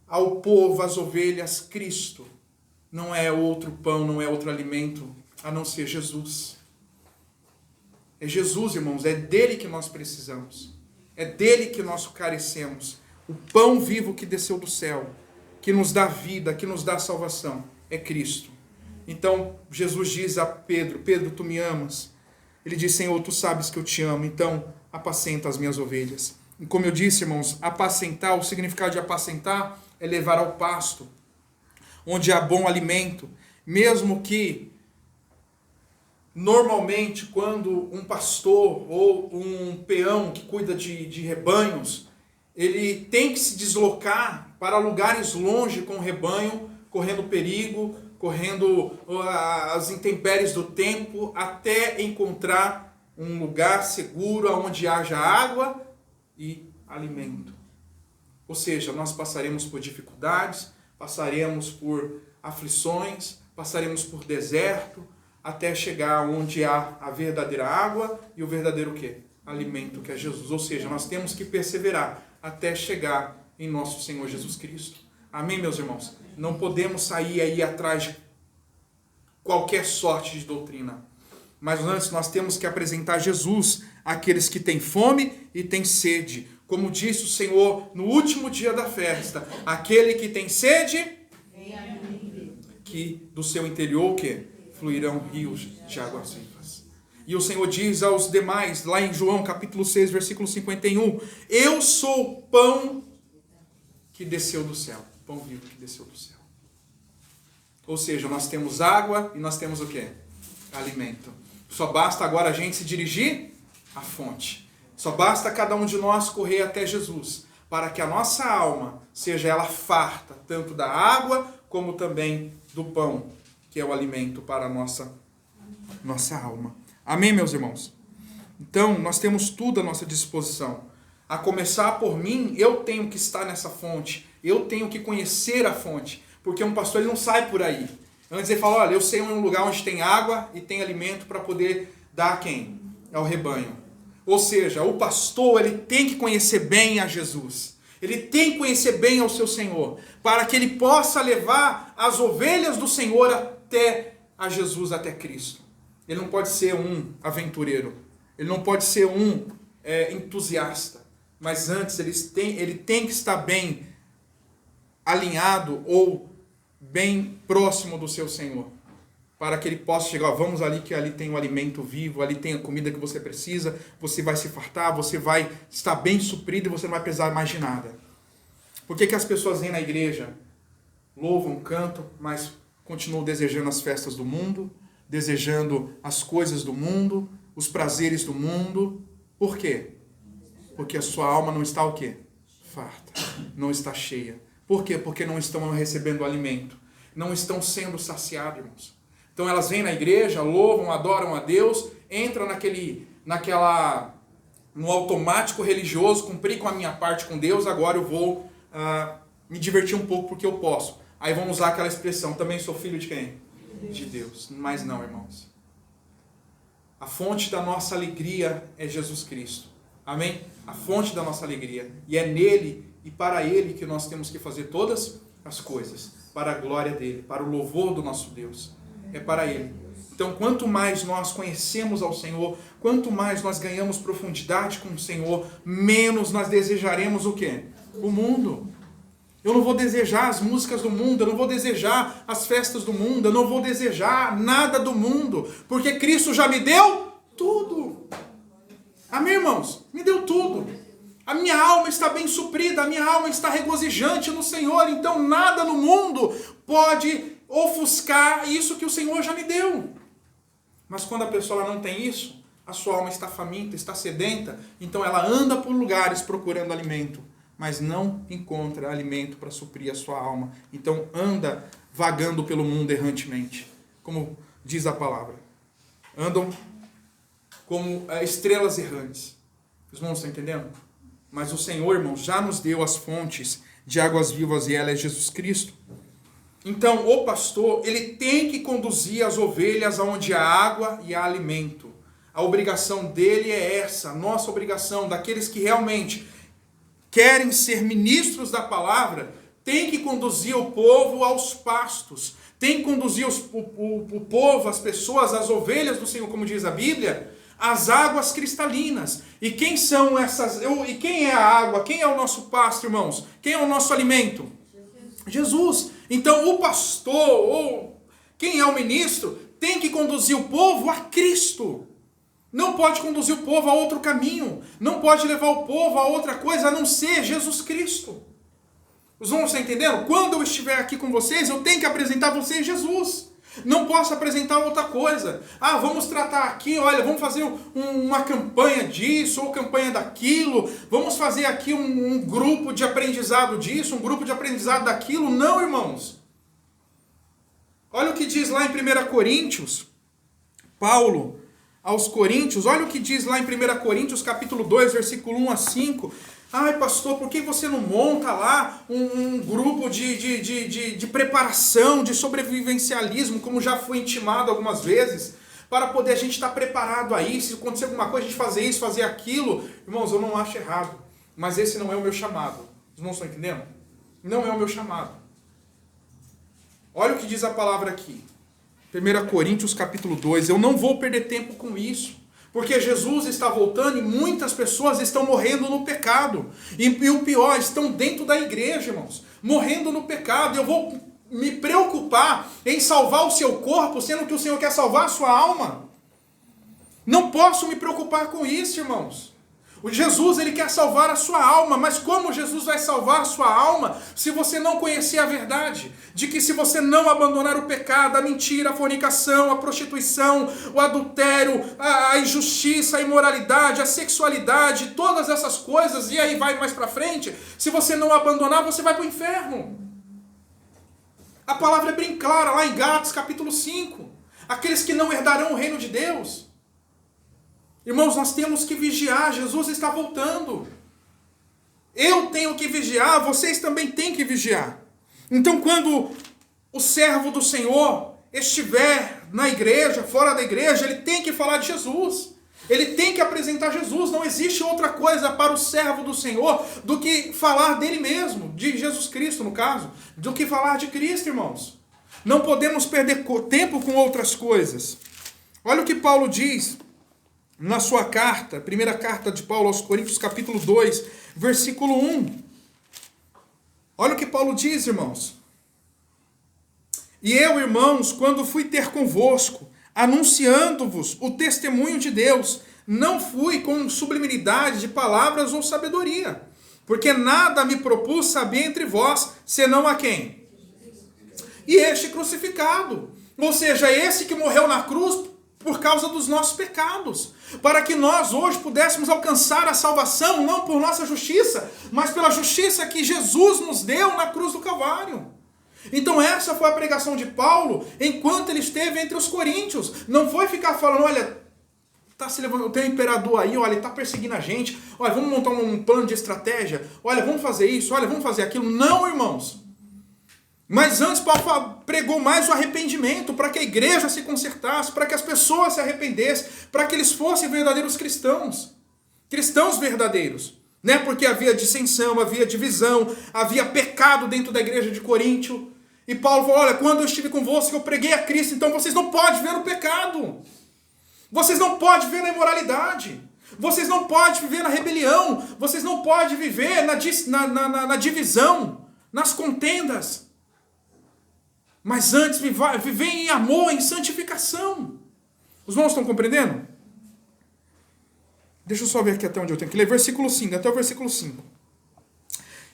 ao povo, às ovelhas, Cristo. Não é outro pão, não é outro alimento, a não ser Jesus. É Jesus, irmãos, é dele que nós precisamos. É dele que nós carecemos. O pão vivo que desceu do céu, que nos dá vida, que nos dá salvação, é Cristo. Então, Jesus diz a Pedro, Pedro, tu me amas? Ele diz, Senhor, tu sabes que eu te amo, então apacenta as minhas ovelhas. E como eu disse, irmãos, apacentar, o significado de apacentar é levar ao pasto, onde há bom alimento, mesmo que normalmente quando um pastor ou um peão que cuida de rebanhos, ele tem que se deslocar para lugares longe com o rebanho, correndo perigo, correndo as intempéries do tempo, até encontrar um lugar seguro onde haja água e alimento. Ou seja, nós passaremos por dificuldades, passaremos por aflições, passaremos por deserto, até chegar onde há a verdadeira água e o verdadeiro quê? Alimento, que é Jesus. Ou seja, nós temos que perseverar até chegar em nosso Senhor Jesus Cristo. Amém, meus irmãos? Não podemos sair aí atrás de qualquer sorte de doutrina. Mas antes nós temos que apresentar Jesus àqueles que têm fome e têm sede. Como disse o Senhor no último dia da festa, aquele que tem sede, que do seu interior o quê? Fluirão rios de águas vivas. E o Senhor diz aos demais, lá em João capítulo 6, versículo 51, eu sou o pão que desceu do céu. Pão vivo que desceu do céu. Ou seja, nós temos água e nós temos o quê? Alimento. Só basta agora a gente se dirigir à fonte. Só basta cada um de nós correr até Jesus, para que a nossa alma seja ela farta, tanto da água como também do pão, que é o alimento para a nossa alma. Amém, meus irmãos? Então, nós temos tudo à nossa disposição. A começar por mim, eu tenho que estar nessa fonte. Eu tenho que conhecer a fonte. Porque um pastor ele não sai por aí. Antes ele fala, olha, eu sei um lugar onde tem água e tem alimento para poder dar a quem? Ao rebanho. Ou seja, o pastor ele tem que conhecer bem a Jesus. Ele tem que conhecer bem ao seu Senhor. Para que ele possa levar as ovelhas do Senhor até a Jesus, até Cristo. Ele não pode ser um aventureiro. Ele não pode ser um entusiasta. mas antes ele tem que estar bem alinhado ou bem próximo do seu Senhor, para que ele possa chegar, vamos ali que ali tem o alimento vivo, ali tem a comida que você precisa, você vai se fartar, você vai estar bem suprido e você não vai precisar mais de nada. Por que as pessoas vêm na igreja, louvam, cantam, mas continuam desejando as festas do mundo, desejando as coisas do mundo, os prazeres do mundo? Por quê? Porque a sua alma não está o quê? Farta, não está cheia. Por quê? Porque não estão recebendo alimento, não estão sendo saciados, irmãos. Então elas vêm na igreja, louvam, adoram a Deus, entram no automático religioso, cumpri com a minha parte com Deus, agora eu vou me divertir um pouco porque eu posso. Aí vamos usar aquela expressão, também sou filho de quem? De Deus. Mas não, irmãos. A fonte da nossa alegria é Jesus Cristo. Amém? A fonte da nossa alegria. E é nele e para ele que nós temos que fazer todas as coisas. Para a glória dele, para o louvor do nosso Deus. É para ele. Então, quanto mais nós conhecemos ao Senhor, quanto mais nós ganhamos profundidade com o Senhor, menos nós desejaremos o quê? O mundo. Eu não vou desejar as músicas do mundo, eu não vou desejar as festas do mundo, eu não vou desejar nada do mundo, porque Cristo já me deu tudo. Amém, irmãos? Me deu tudo. A minha alma está bem suprida, a minha alma está regozijante no Senhor, então nada no mundo pode ofuscar isso que o Senhor já me deu. Mas quando a pessoa não tem isso, a sua alma está faminta, está sedenta, então ela anda por lugares procurando alimento, mas não encontra alimento para suprir a sua alma. Então anda vagando pelo mundo errantemente, como diz a palavra. Andam como estrelas errantes. Os irmãos estão entendendo? Mas o Senhor, irmãos, já nos deu as fontes de águas vivas e ela é Jesus Cristo. Então o pastor, ele tem que conduzir as ovelhas aonde há água e há alimento. A obrigação dele é essa, a nossa obrigação, daqueles que realmente querem ser ministros da palavra, tem que conduzir o povo aos pastos, tem que conduzir o povo, as pessoas, as ovelhas do Senhor, como diz a Bíblia, às águas cristalinas. E quem são essas? E quem é a água? Quem é o nosso pasto, irmãos? Quem é o nosso alimento? Jesus. Então o pastor, ou quem é o ministro, tem que conduzir o povo a Cristo. Não pode conduzir o povo a outro caminho. Não pode levar o povo a outra coisa a não ser Jesus Cristo. Os irmãos estão entendendo? Quando eu estiver aqui com vocês, eu tenho que apresentar a vocês Jesus. Não posso apresentar outra coisa. Vamos tratar aqui, olha, vamos fazer uma campanha disso ou campanha daquilo. Vamos fazer aqui um grupo de aprendizado disso, um grupo de aprendizado daquilo. Não, irmãos. Olha o que diz lá em 1 Coríntios. Paulo aos Coríntios, olha o que diz lá em 1 Coríntios, capítulo 2, versículo 1 a 5. Ai, pastor, por que você não monta lá um grupo de preparação, de sobrevivencialismo, como já foi intimado algumas vezes, para poder a gente estar preparado aí, se acontecer alguma coisa, a gente fazer isso, fazer aquilo. Irmãos, eu não acho errado, mas esse não é o meu chamado. Os irmãos estão entendendo? Não é o meu chamado. Olha o que diz a palavra aqui. 1 Coríntios capítulo 2, eu não vou perder tempo com isso, porque Jesus está voltando e muitas pessoas estão morrendo no pecado, e o pior, estão dentro da igreja, irmãos, morrendo no pecado. Eu vou me preocupar em salvar o seu corpo, sendo que o Senhor quer salvar a sua alma? Não posso me preocupar com isso, irmãos. O Jesus, ele quer salvar a sua alma, mas como Jesus vai salvar a sua alma se você não conhecer a verdade? De que se você não abandonar o pecado, a mentira, a fornicação, a prostituição, o adultério, a injustiça, a imoralidade, a sexualidade, todas essas coisas, e aí vai mais pra frente, se você não abandonar, você vai pro inferno. A palavra é bem clara lá em Gálatas capítulo 5. Aqueles que não herdarão o reino de Deus. Irmãos, nós temos que vigiar, Jesus está voltando. Eu tenho que vigiar, vocês também têm que vigiar. Então, quando o servo do Senhor estiver na igreja, fora da igreja, ele tem que falar de Jesus. Ele tem que apresentar Jesus. Não existe outra coisa para o servo do Senhor do que falar dele mesmo, de Jesus Cristo, no caso, do que falar de Cristo, irmãos. Não podemos perder tempo com outras coisas. Olha o que Paulo diz na sua carta, primeira carta de Paulo aos Coríntios, capítulo 2, versículo 1. Olha o que Paulo diz, irmãos. E eu, irmãos, quando fui ter convosco, anunciando-vos o testemunho de Deus, não fui com sublimidade de palavras ou sabedoria, porque nada me propus saber entre vós, senão a quem? E este crucificado, ou seja, esse que morreu na cruz por causa dos nossos pecados, para que nós hoje pudéssemos alcançar a salvação, não por nossa justiça, mas pela justiça que Jesus nos deu na cruz do Calvário. Então essa foi a pregação de Paulo enquanto ele esteve entre os coríntios. Não foi ficar falando, olha, tá se levantando, tem um imperador aí, olha, ele está perseguindo a gente, olha, vamos montar um plano de estratégia, olha, vamos fazer isso, olha, vamos fazer aquilo. Não, irmãos. Mas antes Paulo pregou mais o arrependimento, para que a igreja se consertasse, para que as pessoas se arrependessem, para que eles fossem verdadeiros cristãos. Cristãos verdadeiros. Né? Porque havia dissensão, havia divisão, havia pecado dentro da igreja de Coríntio. E Paulo falou, olha, quando eu estive convosco, eu preguei a Cristo, então vocês não podem ver o pecado. Vocês não podem viver na imoralidade. Vocês não podem viver na rebelião. Vocês não podem viver na divisão, nas contendas. Mas antes viver em amor, em santificação. Os irmãos estão compreendendo? Deixa eu só ver aqui até onde eu tenho que ler. Versículo 5, até o versículo 5.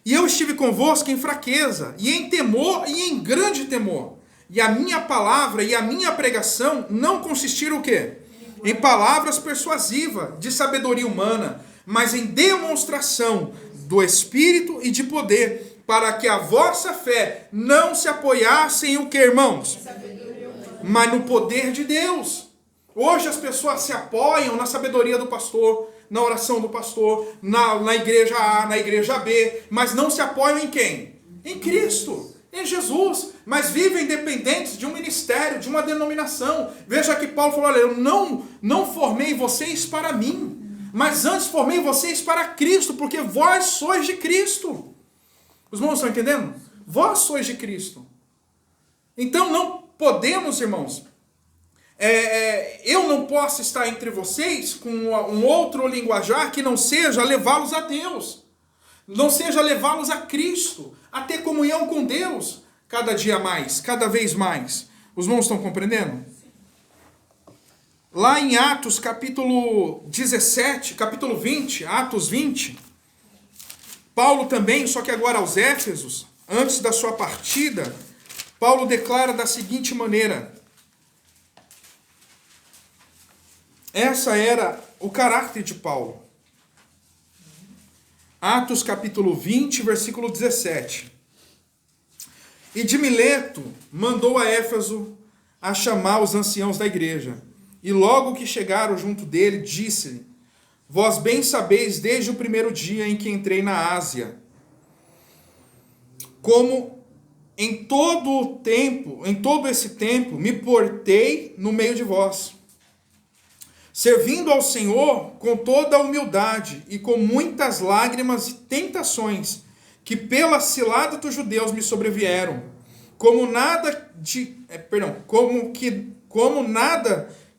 E eu estive convosco em fraqueza, e em temor, e em grande temor. E a minha palavra e a minha pregação não consistiram o quê? Em palavras persuasivas, de sabedoria humana, mas em demonstração do Espírito e de poder, para que a vossa fé não se apoiasse em o que, irmãos? Mas no poder de Deus. Hoje as pessoas se apoiam na sabedoria do pastor, na oração do pastor, na igreja A, na igreja B, mas não se apoiam em quem? Em Cristo, em Jesus, mas vivem dependentes de um ministério, de uma denominação. Veja que Paulo falou, olha, eu não formei vocês para mim, mas antes formei vocês para Cristo, porque vós sois de Cristo. Os irmãos estão entendendo? Vós sois de Cristo. Então não podemos, irmãos, eu não posso estar entre vocês com um outro linguajar que não seja levá-los a Deus, não seja levá-los a Cristo, a ter comunhão com Deus, cada dia mais, cada vez mais. Os irmãos estão compreendendo? Lá em Atos capítulo 17, capítulo 20, Atos 20, Paulo também, só que agora aos Éfesos, antes da sua partida, Paulo declara da seguinte maneira. Essa era o caráter de Paulo. Atos capítulo 20, versículo 17. E de Mileto mandou a Éfeso a chamar os anciãos da igreja. E logo que chegaram junto dele, disse-lhe, vós bem sabeis desde o primeiro dia em que entrei na Ásia, como em todo esse tempo, me portei no meio de vós, servindo ao Senhor com toda a humildade e com muitas lágrimas e tentações, que pela cilada dos judeus me sobrevieram, como nada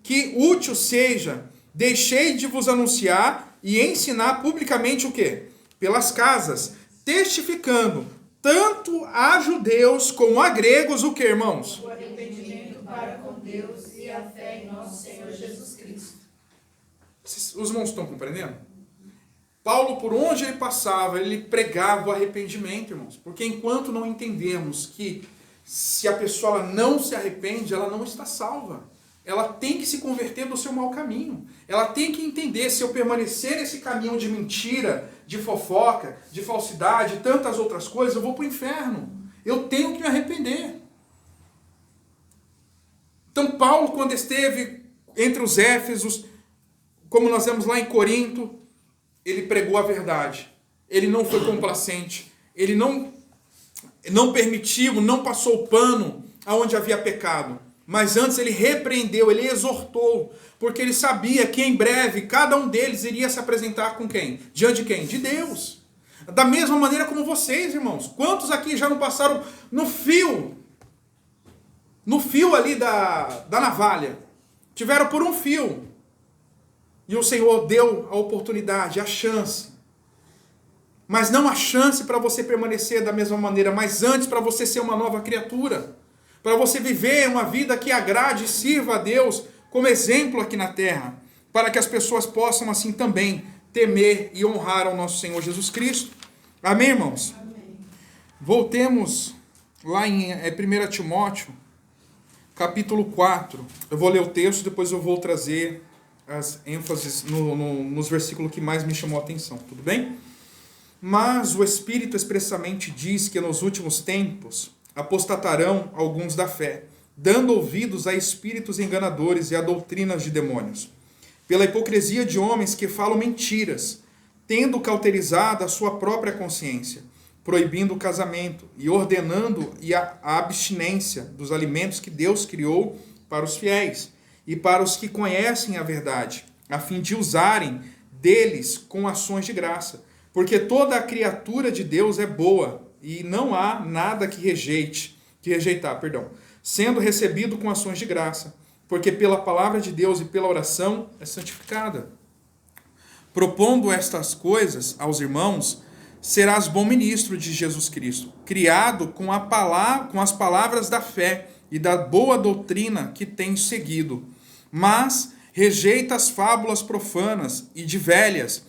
que útil seja, deixei de vos anunciar e ensinar publicamente o quê? Pelas casas, testificando tanto a judeus como a gregos o que, irmãos? O arrependimento para com Deus e a fé em nosso Senhor Jesus Cristo. Os irmãos estão compreendendo? Paulo, por onde ele passava, ele pregava o arrependimento, irmãos. Porque enquanto não entendemos que se a pessoa não se arrepende, ela não está salva. Ela tem que se converter do seu mau caminho. Ela tem que entender, se eu permanecer nesse caminho de mentira, de fofoca, de falsidade, tantas outras coisas, eu vou para o inferno. Eu tenho que me arrepender. Então Paulo, quando esteve entre os Éfesos, como nós vemos lá em Corinto, ele pregou a verdade. Ele não foi complacente. Ele não permitiu, não passou o pano aonde havia pecado. Mas antes ele repreendeu, ele exortou, porque ele sabia que em breve cada um deles iria se apresentar com quem? Diante de quem? De Deus. Da mesma maneira como vocês, irmãos. Quantos aqui já não passaram no fio ali da navalha? Tiveram por um fio. E o Senhor deu a oportunidade, a chance. mas não há chance para você permanecer da mesma maneira, mas antes para você ser uma nova criatura, para você viver uma vida que agrade e sirva a Deus como exemplo aqui na terra, para que as pessoas possam assim também temer e honrar ao nosso Senhor Jesus Cristo. Amém, irmãos? Amém. Voltemos lá em 1 Timóteo, capítulo 4. Eu vou ler o texto, depois eu vou trazer as ênfases nos versículos que mais me chamou a atenção, tudo bem? Mas o Espírito expressamente diz que nos últimos tempos apostatarão alguns da fé, dando ouvidos a espíritos enganadores e a doutrinas de demônios, pela hipocrisia de homens que falam mentiras, tendo cauterizado a sua própria consciência, proibindo o casamento e ordenando a abstinência dos alimentos que Deus criou para os fiéis e para os que conhecem a verdade, a fim de usarem deles com ações de graça. Porque toda a criatura de Deus é boa e não há nada que rejeitar, sendo recebido com ações de graça, porque pela palavra de Deus e pela oração é santificada. Propondo estas coisas aos irmãos, serás bom ministro de Jesus Cristo, criado com as palavras da fé e da boa doutrina que tens seguido. Mas rejeita as fábulas profanas e de velhas,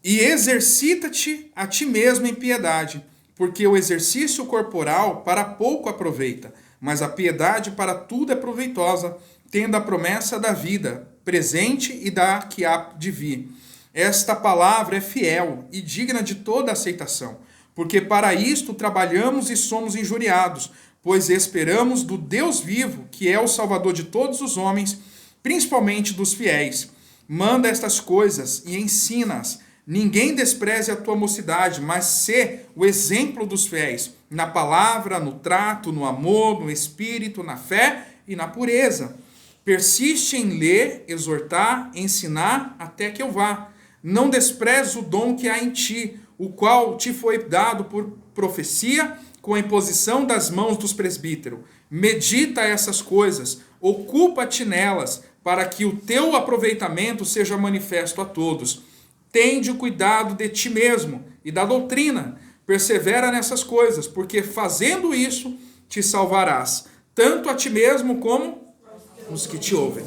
e exercita-te a ti mesmo em piedade, porque o exercício corporal para pouco aproveita, mas a piedade para tudo é proveitosa, tendo a promessa da vida presente e da que há de vir. Esta palavra é fiel e digna de toda aceitação, porque para isto trabalhamos e somos injuriados, pois esperamos do Deus vivo, que é o Salvador de todos os homens, principalmente dos fiéis. Manda estas coisas e ensina-as. Ninguém despreze a tua mocidade, mas sê o exemplo dos fiéis, na palavra, no trato, no amor, no espírito, na fé e na pureza. Persiste em ler, exortar, ensinar, até que eu vá. Não despreze o dom que há em ti, o qual te foi dado por profecia, com a imposição das mãos dos presbíteros. Medita essas coisas, ocupa-te nelas, para que o teu aproveitamento seja manifesto a todos. Tende cuidado de ti mesmo e da doutrina. Persevera nessas coisas, porque fazendo isso te salvarás, tanto a ti mesmo como os que te ouvem.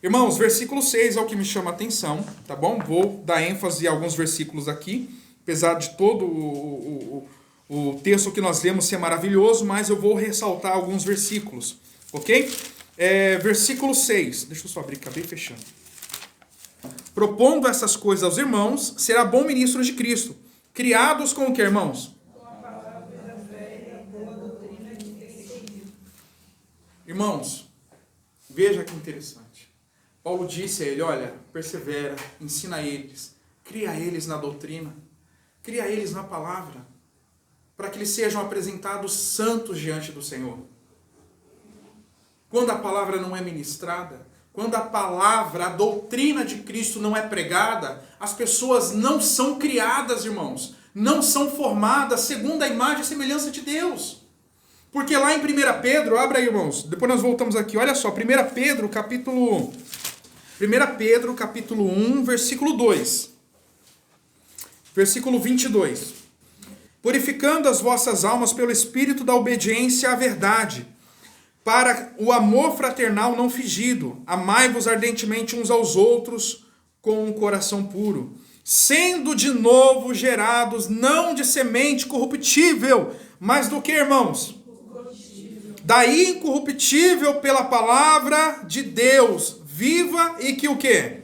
Irmãos, versículo 6 é o que me chama a atenção, tá bom? Vou dar ênfase em alguns versículos aqui, apesar de todo o texto que nós lemos ser maravilhoso, mas eu vou ressaltar alguns versículos, ok? Versículo 6, deixa eu só abrir, acabei fechando. Propondo essas coisas aos irmãos, será bom ministro de Cristo, criados com o que, irmãos? Com a palavra da fé e a boa doutrina que tem seguido. Irmãos, veja que interessante. Paulo disse a ele, olha, persevera, ensina eles, cria eles na doutrina, cria eles na palavra, para que eles sejam apresentados santos diante do Senhor. Quando a palavra não é ministrada, quando a palavra, a doutrina de Cristo não é pregada, as pessoas não são criadas, irmãos, não são formadas segundo a imagem e semelhança de Deus. Porque lá em 1 Pedro, abra aí, irmãos, depois nós voltamos aqui, olha só, 1 Pedro, capítulo 1, versículo 2. Versículo 22. Purificando as vossas almas pelo espírito da obediência à verdade, para o amor fraternal não fingido, amai-vos ardentemente uns aos outros com um coração puro, sendo de novo gerados, não de semente corruptível, mas do que, irmãos? Da incorruptível pela palavra de Deus, viva e que o quê?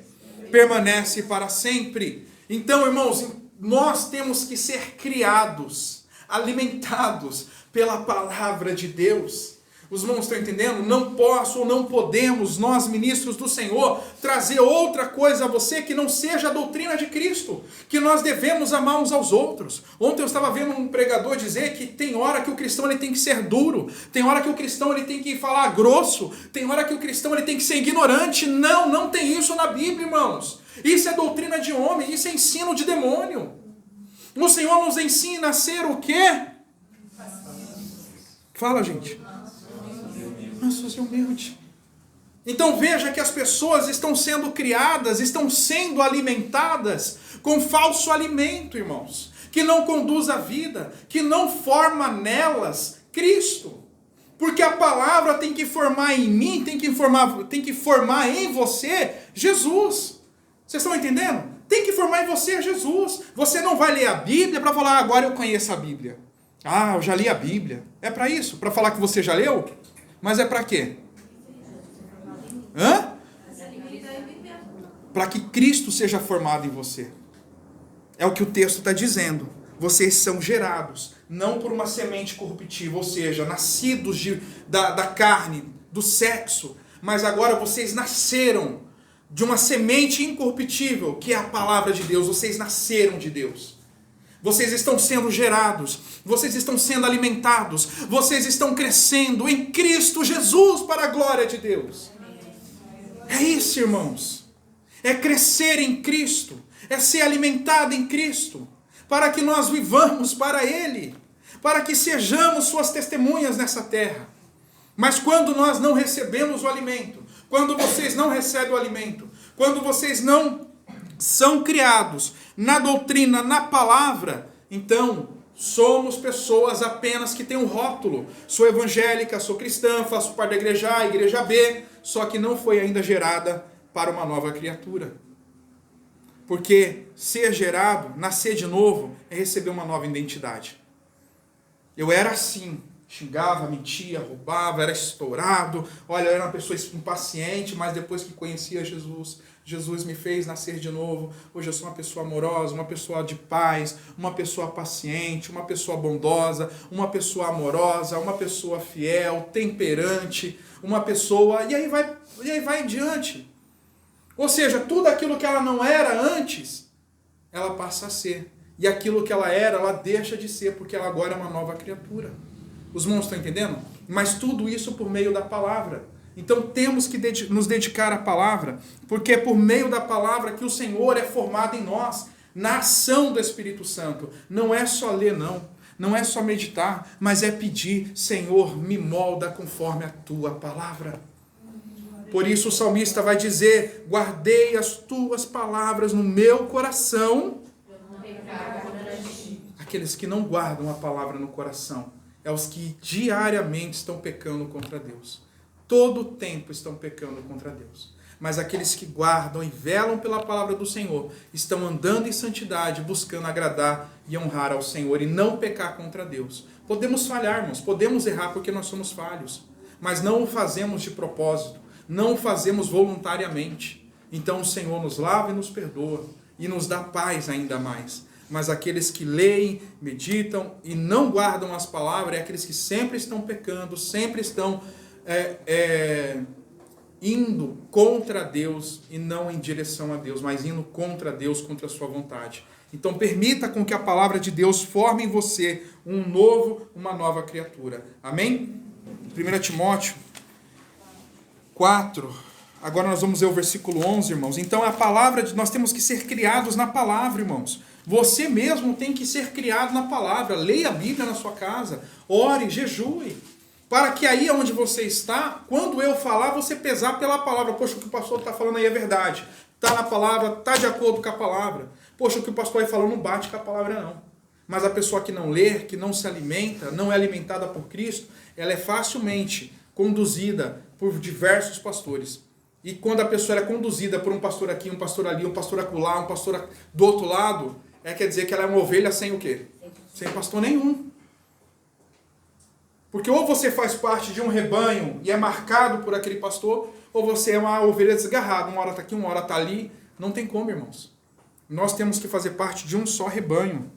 Permanece para sempre. Então, irmãos, nós temos que ser criados, alimentados pela palavra de Deus. Os irmãos estão entendendo? Não posso ou não podemos, nós ministros do Senhor, trazer outra coisa a você que não seja a doutrina de Cristo, que nós devemos amar uns aos outros. Ontem eu estava vendo um pregador dizer que tem hora que o cristão ele tem que ser duro, tem hora que o cristão ele tem que falar grosso, tem hora que o cristão ele tem que ser ignorante. Não, não tem isso na Bíblia, irmãos. Isso é doutrina de homem, isso é ensino de demônio. O Senhor nos ensina a ser o quê? Fala, gente. Nossa, ser humilde. Então veja que as pessoas estão sendo criadas, estão sendo alimentadas com falso alimento, irmãos, que não conduz à vida, que não forma nelas Cristo. Porque a palavra tem que formar em mim, tem que formar em você Jesus. Vocês estão entendendo? Tem que formar em você Jesus. Você não vai ler a Bíblia para falar, agora eu conheço a Bíblia. Ah, eu já li a Bíblia. É para isso? Para falar que você já leu? Mas é para quê? Para que Cristo seja formado em você. É o que o texto está dizendo. Vocês são gerados, não por uma semente corruptível, ou seja, nascidos da carne, do sexo, mas agora vocês nasceram de uma semente incorruptível, que é a palavra de Deus. Vocês nasceram de Deus. Vocês estão sendo gerados, vocês estão sendo alimentados, vocês estão crescendo em Cristo Jesus para a glória de Deus. É isso, irmãos. É crescer em Cristo, é ser alimentado em Cristo, para que nós vivamos para Ele, para que sejamos suas testemunhas nessa terra. Mas quando nós não recebemos o alimento, quando vocês não recebem o alimento, quando vocês não são criados na doutrina, na palavra, então somos pessoas apenas que têm um rótulo. Sou evangélica, sou cristã, faço parte da igreja A, igreja B, só que não foi ainda gerada para uma nova criatura. Porque ser gerado, nascer de novo, é receber uma nova identidade. Eu era assim, xingava, mentia, roubava, era estourado. Olha, eu era uma pessoa impaciente, mas depois que conhecia Jesus, Jesus me fez nascer de novo. Hoje eu sou uma pessoa amorosa, uma pessoa de paz, uma pessoa paciente, uma pessoa bondosa, uma pessoa amorosa, uma pessoa fiel, temperante, uma pessoa... E aí vai em diante. Ou seja, tudo aquilo que ela não era antes, ela passa a ser. E aquilo que ela era, ela deixa de ser, porque ela agora é uma nova criatura. Os irmãos estão entendendo? Mas tudo isso por meio da palavra. Então temos que nos dedicar à palavra, porque é por meio da palavra que o Senhor é formado em nós, na ação do Espírito Santo. Não é só ler, não é só meditar, mas é pedir, Senhor, me molda conforme a tua palavra. Por isso o salmista vai dizer, guardei as tuas palavras no meu coração. Aqueles que não guardam a palavra no coração, é os que diariamente estão pecando contra Deus. Todo o tempo estão pecando contra Deus. Mas aqueles que guardam e velam pela palavra do Senhor, estão andando em santidade, buscando agradar e honrar ao Senhor e não pecar contra Deus. Podemos falhar, irmãos, podemos errar porque nós somos falhos, mas não o fazemos de propósito, não o fazemos voluntariamente. Então o Senhor nos lava e nos perdoa e nos dá paz ainda mais. Mas aqueles que leem, meditam e não guardam as palavras, é aqueles que sempre estão pecando, sempre estão indo contra Deus e não em direção a Deus, mas indo contra Deus, contra a sua vontade. Então permita com que a palavra de Deus forme em você uma nova criatura. Amém? 1 Timóteo 4, agora nós vamos ver o versículo 11, irmãos. Então a palavra, nós temos que ser criados na palavra, irmãos. Você mesmo tem que ser criado na palavra. Leia a Bíblia na sua casa, ore, jejue, para que aí onde você está, quando eu falar, você pesar pela palavra. Poxa, o que o pastor está falando aí é verdade. Está na palavra, está de acordo com a palavra. Poxa, o que o pastor aí falou não bate com a palavra não. Mas a pessoa que não lê, que não se alimenta, não é alimentada por Cristo, ela é facilmente conduzida por diversos pastores. E quando a pessoa é conduzida por um pastor aqui, um pastor ali, um pastor acolá, um pastor do outro lado, quer dizer que ela é uma ovelha sem o quê? Sem pastor nenhum. Porque ou você faz parte de um rebanho e é marcado por aquele pastor, ou você é uma ovelha desgarrada. Uma hora está aqui, uma hora está ali. Não tem como, irmãos. Nós temos que fazer parte de um só rebanho.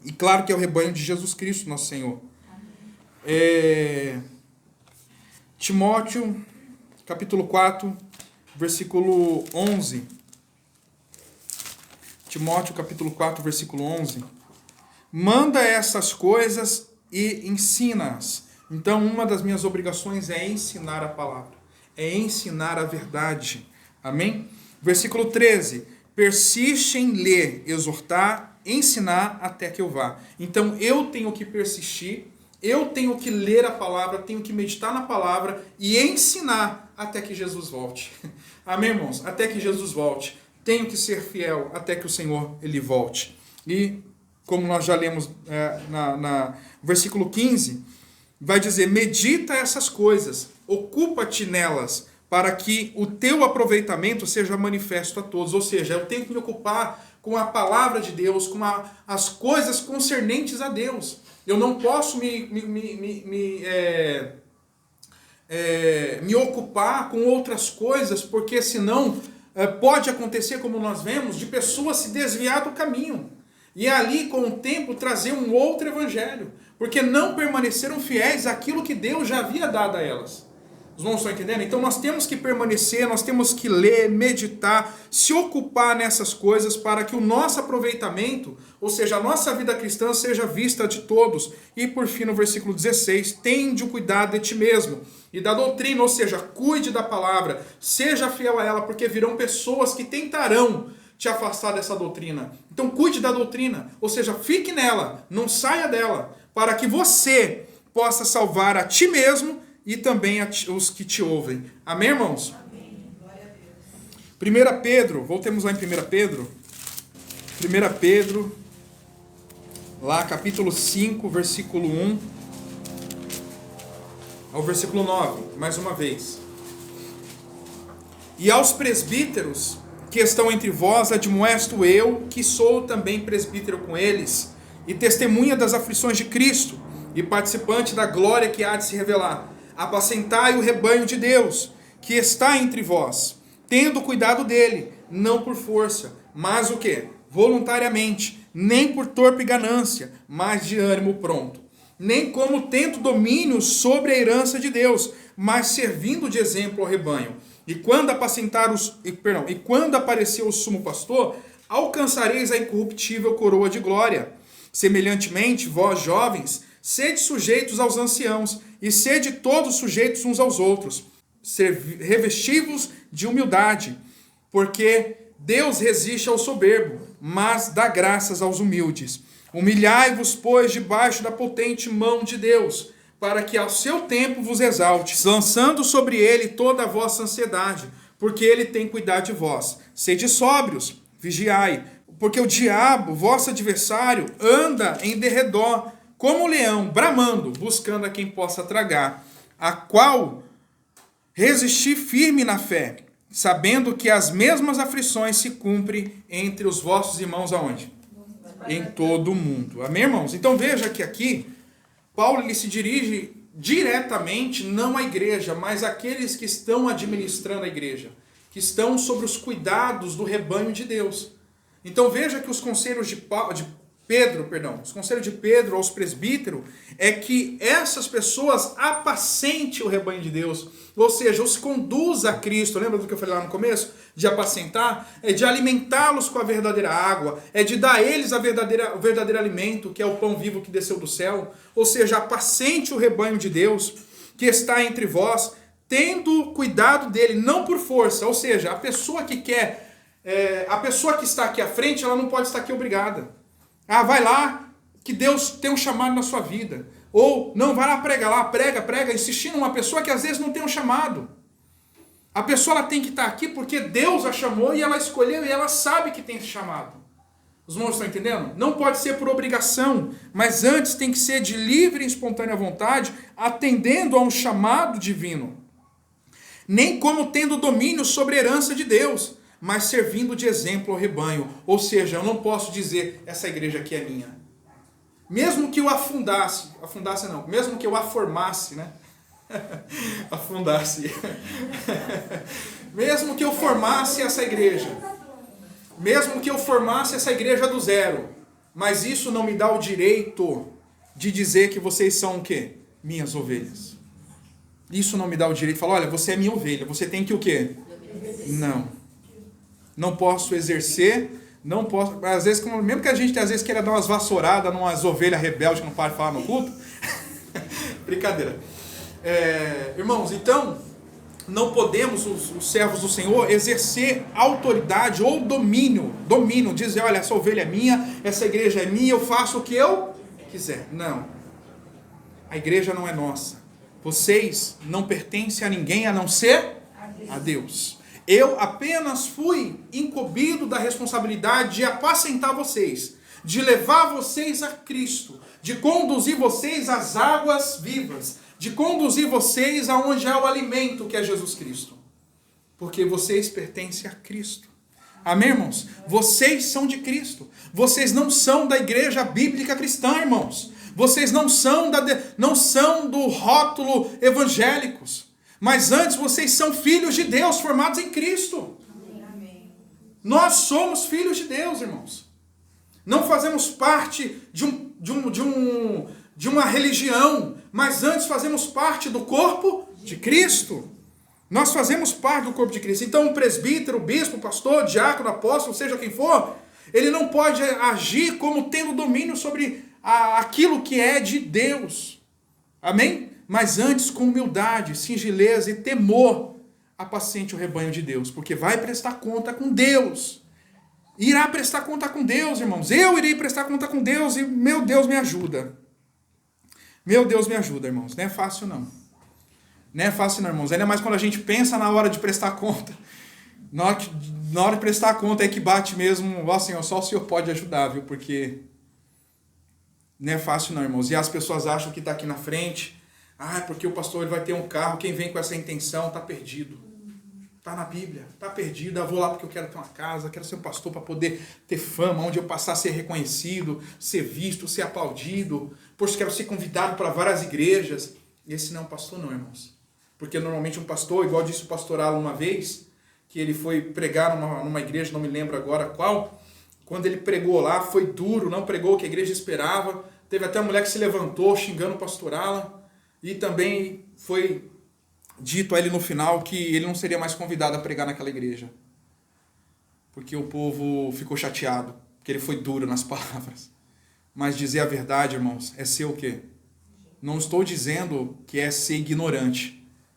E claro que é o rebanho de Jesus Cristo, nosso Senhor. Timóteo, capítulo 4, versículo 11. Timóteo, capítulo 4, versículo 11. Manda essas coisas e ensina-as. Então, uma das minhas obrigações é ensinar a palavra. É ensinar a verdade. Amém? Versículo 13. Persiste em ler, exortar, ensinar até que eu vá. Então, eu tenho que persistir, eu tenho que ler a palavra, tenho que meditar na palavra e ensinar até que Jesus volte. Amém, irmãos? Até que Jesus volte. Tenho que ser fiel até que o Senhor ele volte. E, como nós já lemos no versículo 15, vai dizer, medita essas coisas, ocupa-te nelas, para que o teu aproveitamento seja manifesto a todos. Ou seja, eu tenho que me ocupar com a palavra de Deus, com as coisas concernentes a Deus. Eu não posso me ocupar com outras coisas, porque senão pode acontecer, como nós vemos, de pessoas se desviar do caminho. E ali, com o tempo, trazer um outro evangelho. Porque não permaneceram fiéis àquilo que Deus já havia dado a elas. Os irmãos estão entendendo? Então nós temos que permanecer, nós temos que ler, meditar, se ocupar nessas coisas para que o nosso aproveitamento, ou seja, a nossa vida cristã seja vista de todos. E por fim, no versículo 16, tende o cuidado de ti mesmo e da doutrina, ou seja, cuide da palavra, seja fiel a ela, porque virão pessoas que tentarão te afastar dessa doutrina. Então cuide da doutrina, ou seja, fique nela, não saia dela, para que você possa salvar a ti mesmo e também os que te ouvem. Amém, irmãos? Amém. Glória a Deus. 1 Pedro, voltemos lá em 1 Pedro. 1 Pedro, lá capítulo 5, versículo 1 ao versículo 9, mais uma vez. E aos presbíteros que estão entre vós, admoesto eu, que sou também presbítero com eles, e testemunha das aflições de Cristo, e participante da glória que há de se revelar. Apacentai o rebanho de Deus, que está entre vós, tendo cuidado dele, não por força, mas o quê? Voluntariamente, nem por torpe ganância, mas de ânimo pronto. Nem como tendo domínio sobre a herança de Deus, mas servindo de exemplo ao rebanho. E quando aparecer o sumo pastor, alcançareis a incorruptível coroa de glória. Semelhantemente, vós jovens, sede sujeitos aos anciãos, e sede todos sujeitos uns aos outros, revestivos de humildade, porque Deus resiste ao soberbo, mas dá graças aos humildes. Humilhai-vos, pois, debaixo da potente mão de Deus, para que ao seu tempo vos exalte, lançando sobre ele toda a vossa ansiedade, porque ele tem cuidado de vós. Sede sóbrios, vigiai, porque o diabo, vosso adversário, anda em derredor, como o leão, bramando, buscando a quem possa tragar, a qual resistir firme na fé, sabendo que as mesmas aflições se cumprem entre os vossos irmãos aonde? Em todo o mundo. Amém, irmãos? Então veja que aqui, Paulo ele se dirige diretamente, não à igreja, mas àqueles que estão administrando a igreja, que estão sobre os cuidados do rebanho de Deus. Então veja que os conselhos de Pedro aos presbíteros é que essas pessoas apacentem o rebanho de Deus, ou seja, os conduza a Cristo. Lembra do que eu falei lá no começo? De apacentar, é de alimentá-los com a verdadeira água, é de dar a eles o verdadeiro alimento, que é o pão vivo que desceu do céu. Ou seja, apacente o rebanho de Deus que está entre vós, tendo cuidado dele, não por força. Ou seja, a pessoa que está aqui à frente, ela não pode estar aqui obrigada. Ah, vai lá, que Deus tem um chamado na sua vida. Ou, não, vai lá, prega, insistindo numa pessoa que às vezes não tem um chamado. A pessoa ela tem que estar aqui porque Deus a chamou e ela escolheu e ela sabe que tem esse chamado. Os irmãos estão entendendo? Não pode ser por obrigação, mas antes tem que ser de livre e espontânea vontade, atendendo a um chamado divino. Nem como tendo domínio sobre a herança de Deus, mas servindo de exemplo ao rebanho. Ou seja, eu não posso dizer, essa igreja aqui é minha. Mesmo que eu mesmo que eu a formasse, né? Afundasse. Mesmo que eu formasse essa igreja, do zero, mas isso não me dá o direito de dizer que vocês são o quê? Minhas ovelhas. Isso não me dá o direito de falar, olha, você é minha ovelha, você tem que o quê? Não posso exercer, não posso, às vezes, mesmo que a gente às vezes queira dar umas vassouradas numas ovelhas rebeldes que não param de falar no culto, brincadeira. Irmãos, então, não podemos, os servos do Senhor, exercer autoridade ou domínio, dizer, olha, essa ovelha é minha, essa igreja é minha, eu faço o que eu quiser. Não, a igreja não é nossa. Vocês não pertencem a ninguém a não ser a Deus. Eu apenas fui incumbido da responsabilidade de apacentar vocês, de levar vocês a Cristo, de conduzir vocês às águas vivas, de conduzir vocês aonde há o alimento que é Jesus Cristo. Porque vocês pertencem a Cristo. Amém, irmãos? Vocês são de Cristo. Vocês não são da igreja bíblica cristã, irmãos. Vocês não são do rótulo evangélicos. Mas antes vocês são filhos de Deus, formados em Cristo. Amém. Nós somos filhos de Deus, irmãos. Não fazemos parte de uma religião, mas antes fazemos parte do corpo de Cristo. Nós fazemos parte do corpo de Cristo. Então, o presbítero, o bispo, o pastor, o diácono, o apóstolo, seja quem for, ele não pode agir como tendo domínio sobre aquilo que é de Deus. Amém? Mas antes, com humildade, singeleza e temor, apacente o rebanho de Deus, porque vai prestar conta com Deus. Irá prestar conta com Deus, irmãos. Eu irei prestar conta com Deus e, meu Deus, me ajuda. Meu Deus, me ajuda, irmãos. Não é fácil, não. Não é fácil, não, irmãos. Ainda mais quando a gente pensa na hora de prestar conta. Na hora de prestar conta é que bate mesmo. Ó, Senhor, só o Senhor pode ajudar, viu? Porque não é fácil, não, irmãos. E as pessoas acham que está aqui na frente. Porque o pastor ele vai ter um carro. Quem vem com essa intenção está perdido. Está na Bíblia. Está perdido. Eu vou lá porque eu quero ter uma casa. Quero ser um pastor para poder ter fama. Onde eu passar a ser reconhecido, ser visto, ser aplaudido. Poxa, quero ser convidado para várias igrejas. Esse não é um pastor, não, irmãos. Porque normalmente um pastor, igual disse o pastor Alan uma vez, que ele foi pregar numa igreja, não me lembro agora qual, quando ele pregou lá, foi duro, não pregou o que a igreja esperava, teve até uma mulher que se levantou xingando o pastor Alan, e também foi dito a ele no final que ele não seria mais convidado a pregar naquela igreja, porque o povo ficou chateado, porque ele foi duro nas palavras. Mas dizer a verdade, irmãos, é ser o quê? Não estou dizendo que é ser ignorante,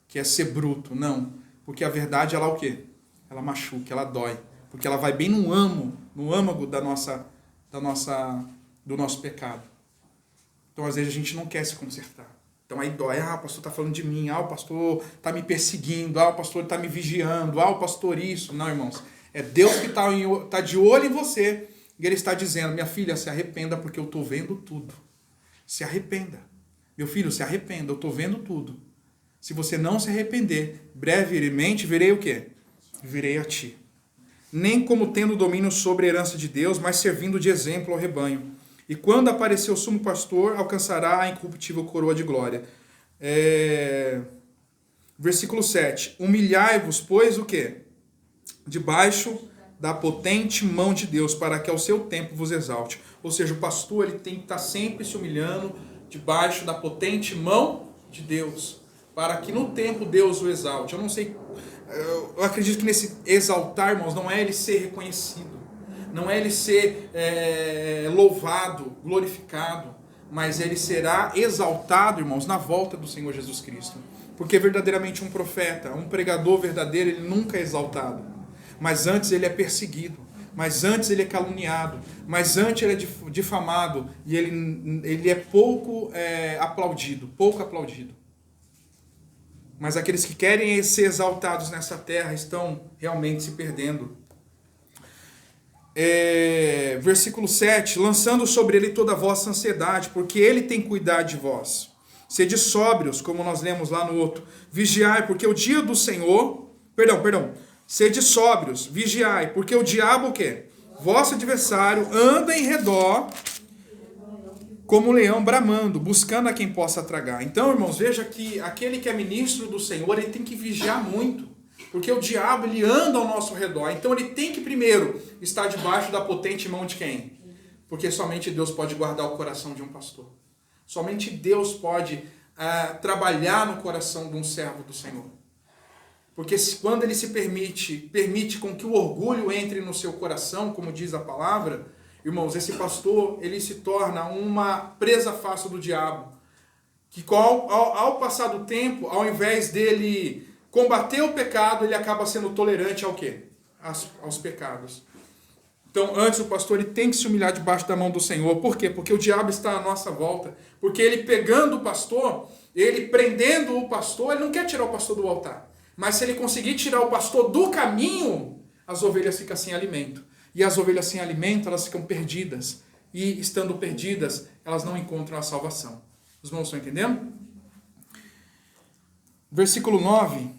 que é ser bruto, não. Porque a verdade, ela o quê? Ela machuca, ela dói. Porque ela vai bem no âmago do nosso pecado. Então, às vezes, a gente não quer se consertar. Então, aí dói. O pastor está falando de mim. O pastor está me perseguindo. O pastor está me vigiando. O pastor isso. Não, irmãos. É Deus que está de olho em você. E Ele está dizendo, minha filha, se arrependa porque eu estou vendo tudo. Se arrependa. Meu filho, se arrependa. Eu estou vendo tudo. Se você não se arrepender, brevemente virei o quê? Virei a ti. Nem como tendo domínio sobre a herança de Deus, mas servindo de exemplo ao rebanho. E quando aparecer o sumo pastor, alcançará a incorruptível coroa de glória. Versículo 7. Humilhai-vos, pois, o quê? Debaixo da potente mão de Deus, para que ao seu tempo vos exalte. Ou seja, o pastor ele tem que estar sempre se humilhando debaixo da potente mão de Deus, para que no tempo Deus o exalte. Eu não sei, eu acredito que nesse exaltar, irmãos, não é ele ser reconhecido, não é ele ser louvado, glorificado, mas ele será exaltado, irmãos, na volta do Senhor Jesus Cristo. Porque verdadeiramente um profeta, um pregador verdadeiro, ele nunca é exaltado, mas antes ele é perseguido, mas antes ele é caluniado, mas antes ele é difamado, e ele é pouco aplaudido. Mas aqueles que querem ser exaltados nessa terra estão realmente se perdendo. Versículo 7. Lançando sobre ele toda a vossa ansiedade, porque ele tem cuidado de vós. Sede sóbrios, como nós lemos lá no outro. Vigiai, porque o dia do Senhor... Sede sóbrios, vigiai, porque o diabo o quê? Vosso adversário anda em redor como um leão bramando, buscando a quem possa tragar. Então, irmãos, veja que aquele que é ministro do Senhor, ele tem que vigiar muito, porque o diabo, ele anda ao nosso redor. Então, ele tem que primeiro estar debaixo da potente mão de quem? Porque somente Deus pode guardar o coração de um pastor. Somente Deus pode trabalhar no coração de um servo do Senhor. Porque quando ele se permite com que o orgulho entre no seu coração, como diz a palavra, irmãos, esse pastor, ele se torna uma presa fácil do diabo. Que ao passar do tempo, ao invés dele combater o pecado, ele acaba sendo tolerante ao quê? Aos pecados. Então, antes o pastor ele tem que se humilhar debaixo da mão do Senhor. Por quê? Porque o diabo está à nossa volta. Porque ele pegando o pastor, ele prendendo o pastor, ele não quer tirar o pastor do altar. Mas se ele conseguir tirar o pastor do caminho, as ovelhas ficam sem alimento. E as ovelhas sem alimento, elas ficam perdidas. E estando perdidas, elas não encontram a salvação. Os irmãos estão entendendo? Versículo 9.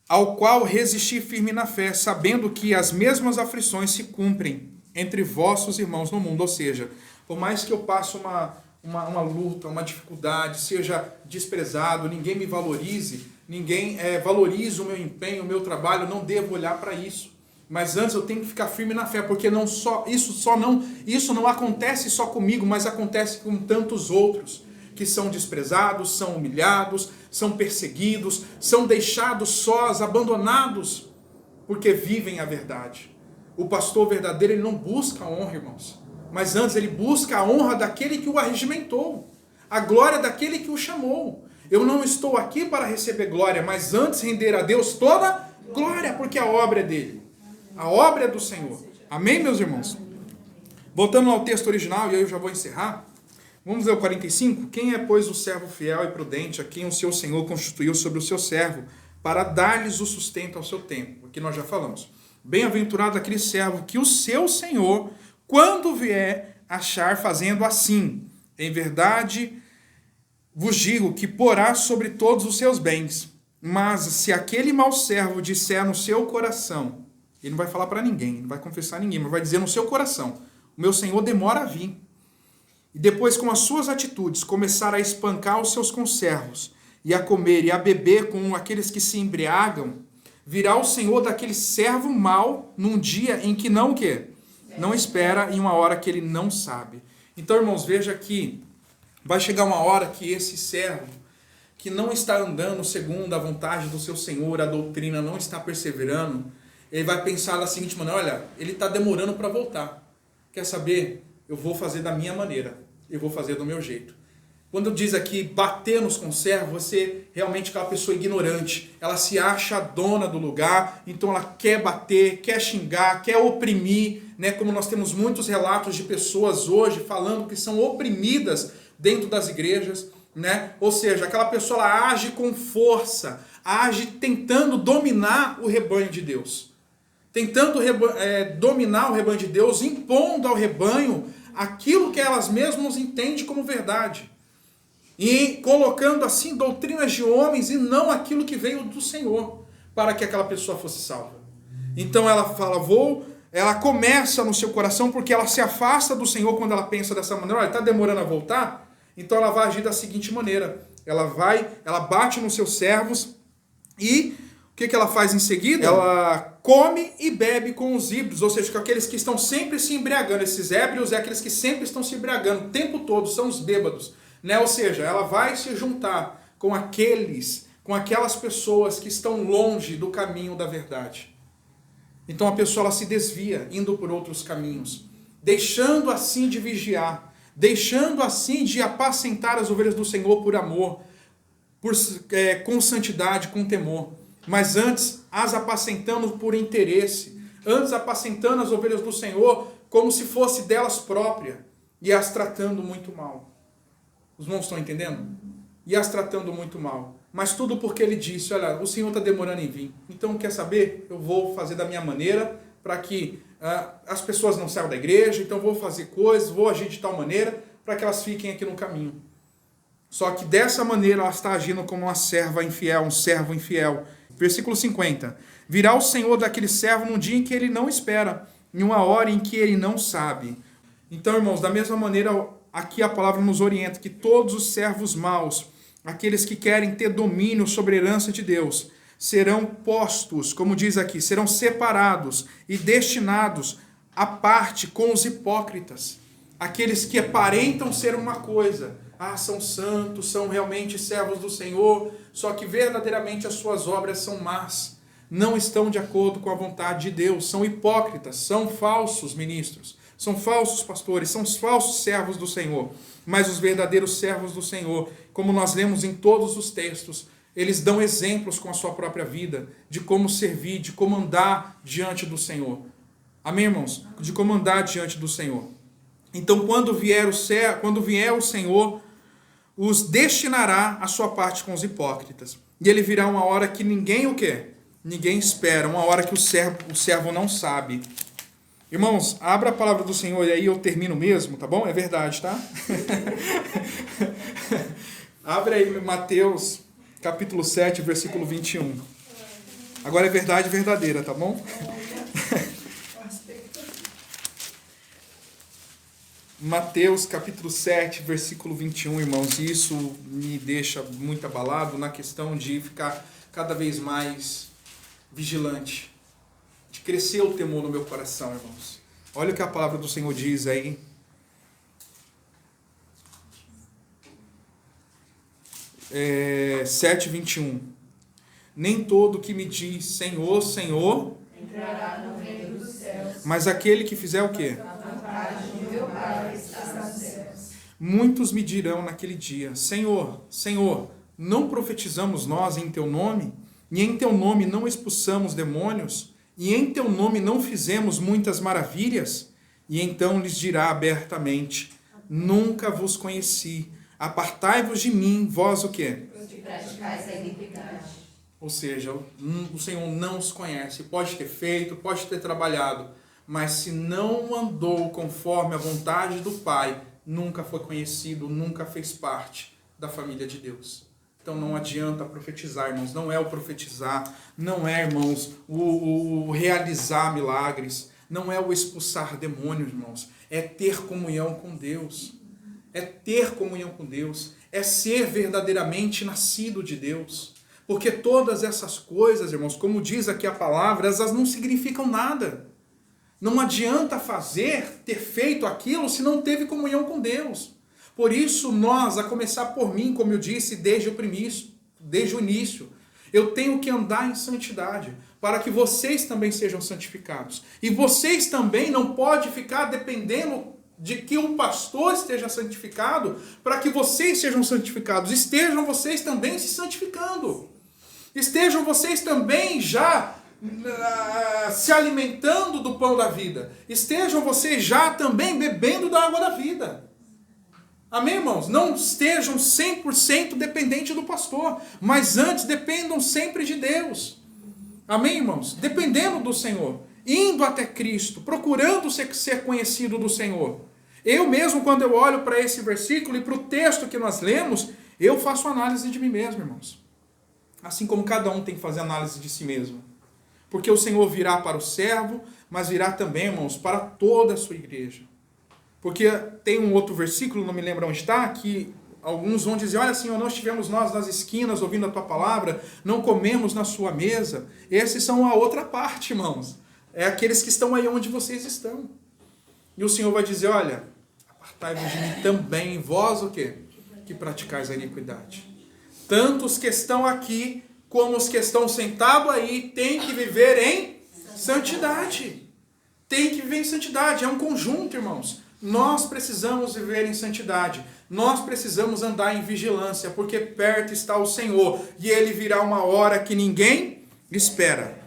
Ao qual resisti firme na fé, sabendo que as mesmas aflições se cumprem entre vossos irmãos no mundo. Ou seja, por mais que eu passe uma luta, uma dificuldade, seja desprezado, ninguém me valorize, ninguém valorize o meu empenho, o meu trabalho, eu não devo olhar para isso. Mas antes eu tenho que ficar firme na fé, porque isso não acontece só comigo, mas acontece com tantos outros que são desprezados, são humilhados, são perseguidos, são deixados sós, abandonados, porque vivem a verdade. O pastor verdadeiro, ele não busca a honra, irmãos, mas antes ele busca a honra daquele que o arregimentou, a glória daquele que o chamou. Eu não estou aqui para receber glória, mas antes render a Deus toda glória, porque a obra é dele, a obra é do Senhor. Amém, meus irmãos? Voltando ao texto original, e aí eu já vou encerrar. Vamos ler o 45. Quem é, pois, o servo fiel e prudente, a quem o seu Senhor constituiu sobre o seu servo, para dar-lhes o sustento ao seu tempo? Aqui nós já falamos. Bem-aventurado aquele servo que o seu Senhor, quando vier, achar fazendo assim. Em verdade, vos digo que porá sobre todos os seus bens. Mas se aquele mau servo disser no seu coração, ele não vai falar para ninguém, não vai confessar a ninguém, mas vai dizer no seu coração, o meu Senhor demora a vir. E depois, com as suas atitudes, começar a espancar os seus conservos, e a comer e a beber com aqueles que se embriagam, virá o Senhor daquele servo mau num dia em que não o quê? Não espera, em uma hora que ele não sabe. Então, irmãos, veja que vai chegar uma hora que esse servo, que não está andando segundo a vontade do seu Senhor, a doutrina, não está perseverando, ele vai pensar da seguinte maneira: olha, ele está demorando para voltar. Quer saber? Eu vou fazer da minha maneira, eu vou fazer do meu jeito. Quando diz aqui bater nos conservos, você realmente é aquela pessoa ignorante, ela se acha dona do lugar, então ela quer bater, quer xingar, quer oprimir, né? Como nós temos muitos relatos de pessoas hoje falando que são oprimidas dentro das igrejas, né? Ou seja, aquela pessoa ela age com força, age tentando dominar o rebanho de Deus, tentando dominar o rebanho de Deus, impondo ao rebanho aquilo que elas mesmas entendem como verdade. E colocando assim doutrinas de homens e não aquilo que veio do Senhor, para que aquela pessoa fosse salva. Então ela fala, ela começa no seu coração, porque ela se afasta do Senhor quando ela pensa dessa maneira, olha, está demorando a voltar, então ela vai agir da seguinte maneira, ela bate nos seus servos e o que ela faz em seguida? Ela come e bebe com os íbrios, ou seja, com aqueles que estão sempre se embriagando. Esses ébrios é aqueles que sempre estão se embriagando, o tempo todo, são os bêbados. Né? Ou seja, ela vai se juntar com aquelas pessoas que estão longe do caminho da verdade. Então a pessoa ela se desvia, indo por outros caminhos, deixando assim de vigiar, deixando assim de apacentar as ovelhas do Senhor por amor, com santidade, com temor. Mas antes as apacentando por interesse, antes apacentando as ovelhas do Senhor como se fosse delas próprias e as tratando muito mal. Os irmãos estão entendendo? E as tratando muito mal. Mas tudo porque ele disse, olha, o Senhor está demorando em vir. Então, quer saber? Eu vou fazer da minha maneira para que as pessoas não saiam da igreja. Então, vou fazer coisas, vou agir de tal maneira para que elas fiquem aqui no caminho. Só que dessa maneira ela está agindo como uma serva infiel, um servo infiel. Versículo 50. Virá o Senhor daquele servo num dia em que ele não espera, em uma hora em que ele não sabe. Então, irmãos, da mesma maneira, aqui a palavra nos orienta que todos os servos maus, aqueles que querem ter domínio sobre a herança de Deus, serão postos, como diz aqui, serão separados e destinados à parte com os hipócritas. Aqueles que aparentam ser uma coisa, são santos, são realmente servos do Senhor, só que verdadeiramente as suas obras são más, não estão de acordo com a vontade de Deus, são hipócritas, são falsos ministros, são falsos pastores, são falsos servos do Senhor. Mas os verdadeiros servos do Senhor, como nós lemos em todos os textos, eles dão exemplos com a sua própria vida, de como servir, de como andar diante do Senhor. Amém, irmãos? De como andar diante do Senhor. Então, quando vier o Senhor, os destinará a sua parte com os hipócritas. E ele virá uma hora que ninguém o quê? Ninguém espera, uma hora que o servo não sabe. Irmãos, abra a palavra do Senhor e aí eu termino mesmo, tá bom? É verdade, tá? Abre aí Mateus, capítulo 7, versículo 21. Agora é verdade verdadeira, tá bom? Mateus, capítulo 7, versículo 21, irmãos. E isso me deixa muito abalado na questão de ficar cada vez mais vigilante, de crescer o temor no meu coração, irmãos. Olha o que a palavra do Senhor diz aí. É, 7:21. Nem todo que me diz Senhor, Senhor, entrará no reino dos céus, mas aquele que fizer o quê? a vontade de meu Pai que está nos céus. Muitos me dirão naquele dia: Senhor, Senhor, não profetizamos nós em teu nome? E em teu nome não expulsamos demônios? E em teu nome não fizemos muitas maravilhas? E então lhes dirá abertamente: nunca vos conheci. Apartai-vos de mim, vós o quê? Os que praticais a iniquidade. Ou seja, o Senhor não os conhece. Pode ter feito, pode ter trabalhado, mas se não andou conforme a vontade do Pai, nunca foi conhecido, nunca fez parte da família de Deus. Então não adianta profetizar, irmãos. Não é o profetizar, não é, irmãos, o realizar milagres, não é o expulsar demônios, irmãos. É ter comunhão com Deus. É ter comunhão com Deus. É ser verdadeiramente nascido de Deus. Porque todas essas coisas, irmãos, como diz aqui a palavra, elas não significam nada. Não adianta ter feito aquilo se não teve comunhão com Deus. Por isso nós, a começar por mim, como eu disse desde o início, eu tenho que andar em santidade, para que vocês também sejam santificados. E vocês também não podem ficar dependendo de que o pastor esteja santificado, para que vocês sejam santificados. Estejam vocês também se santificando. Estejam vocês também já se alimentando do pão da vida. Estejam vocês já também bebendo da água da vida. Amém, irmãos? Não estejam 100% dependentes do pastor, mas antes dependam sempre de Deus. Amém, irmãos? Dependendo do Senhor, indo até Cristo, procurando ser conhecido do Senhor. Eu mesmo, quando eu olho para esse versículo e para o texto que nós lemos, eu faço análise de mim mesmo, irmãos. Assim como cada um tem que fazer análise de si mesmo. Porque o Senhor virá para o servo, mas virá também, irmãos, para toda a sua igreja. Porque tem um outro versículo, não me lembro onde está, que alguns vão dizer: olha, Senhor, não estivemos nós nas esquinas ouvindo a tua palavra, não comemos na sua mesa. Esses são a outra parte, irmãos. É aqueles que estão aí onde vocês estão. E o Senhor vai dizer: olha, apartai-vos de mim também, vós o quê? Que praticais a iniquidade. Tanto os que estão aqui, como os que estão sentados aí, têm que viver em santidade. Tem que viver em santidade. É um conjunto, irmãos. Nós precisamos viver em santidade. Nós precisamos andar em vigilância, porque perto está o Senhor. E Ele virá uma hora que ninguém espera.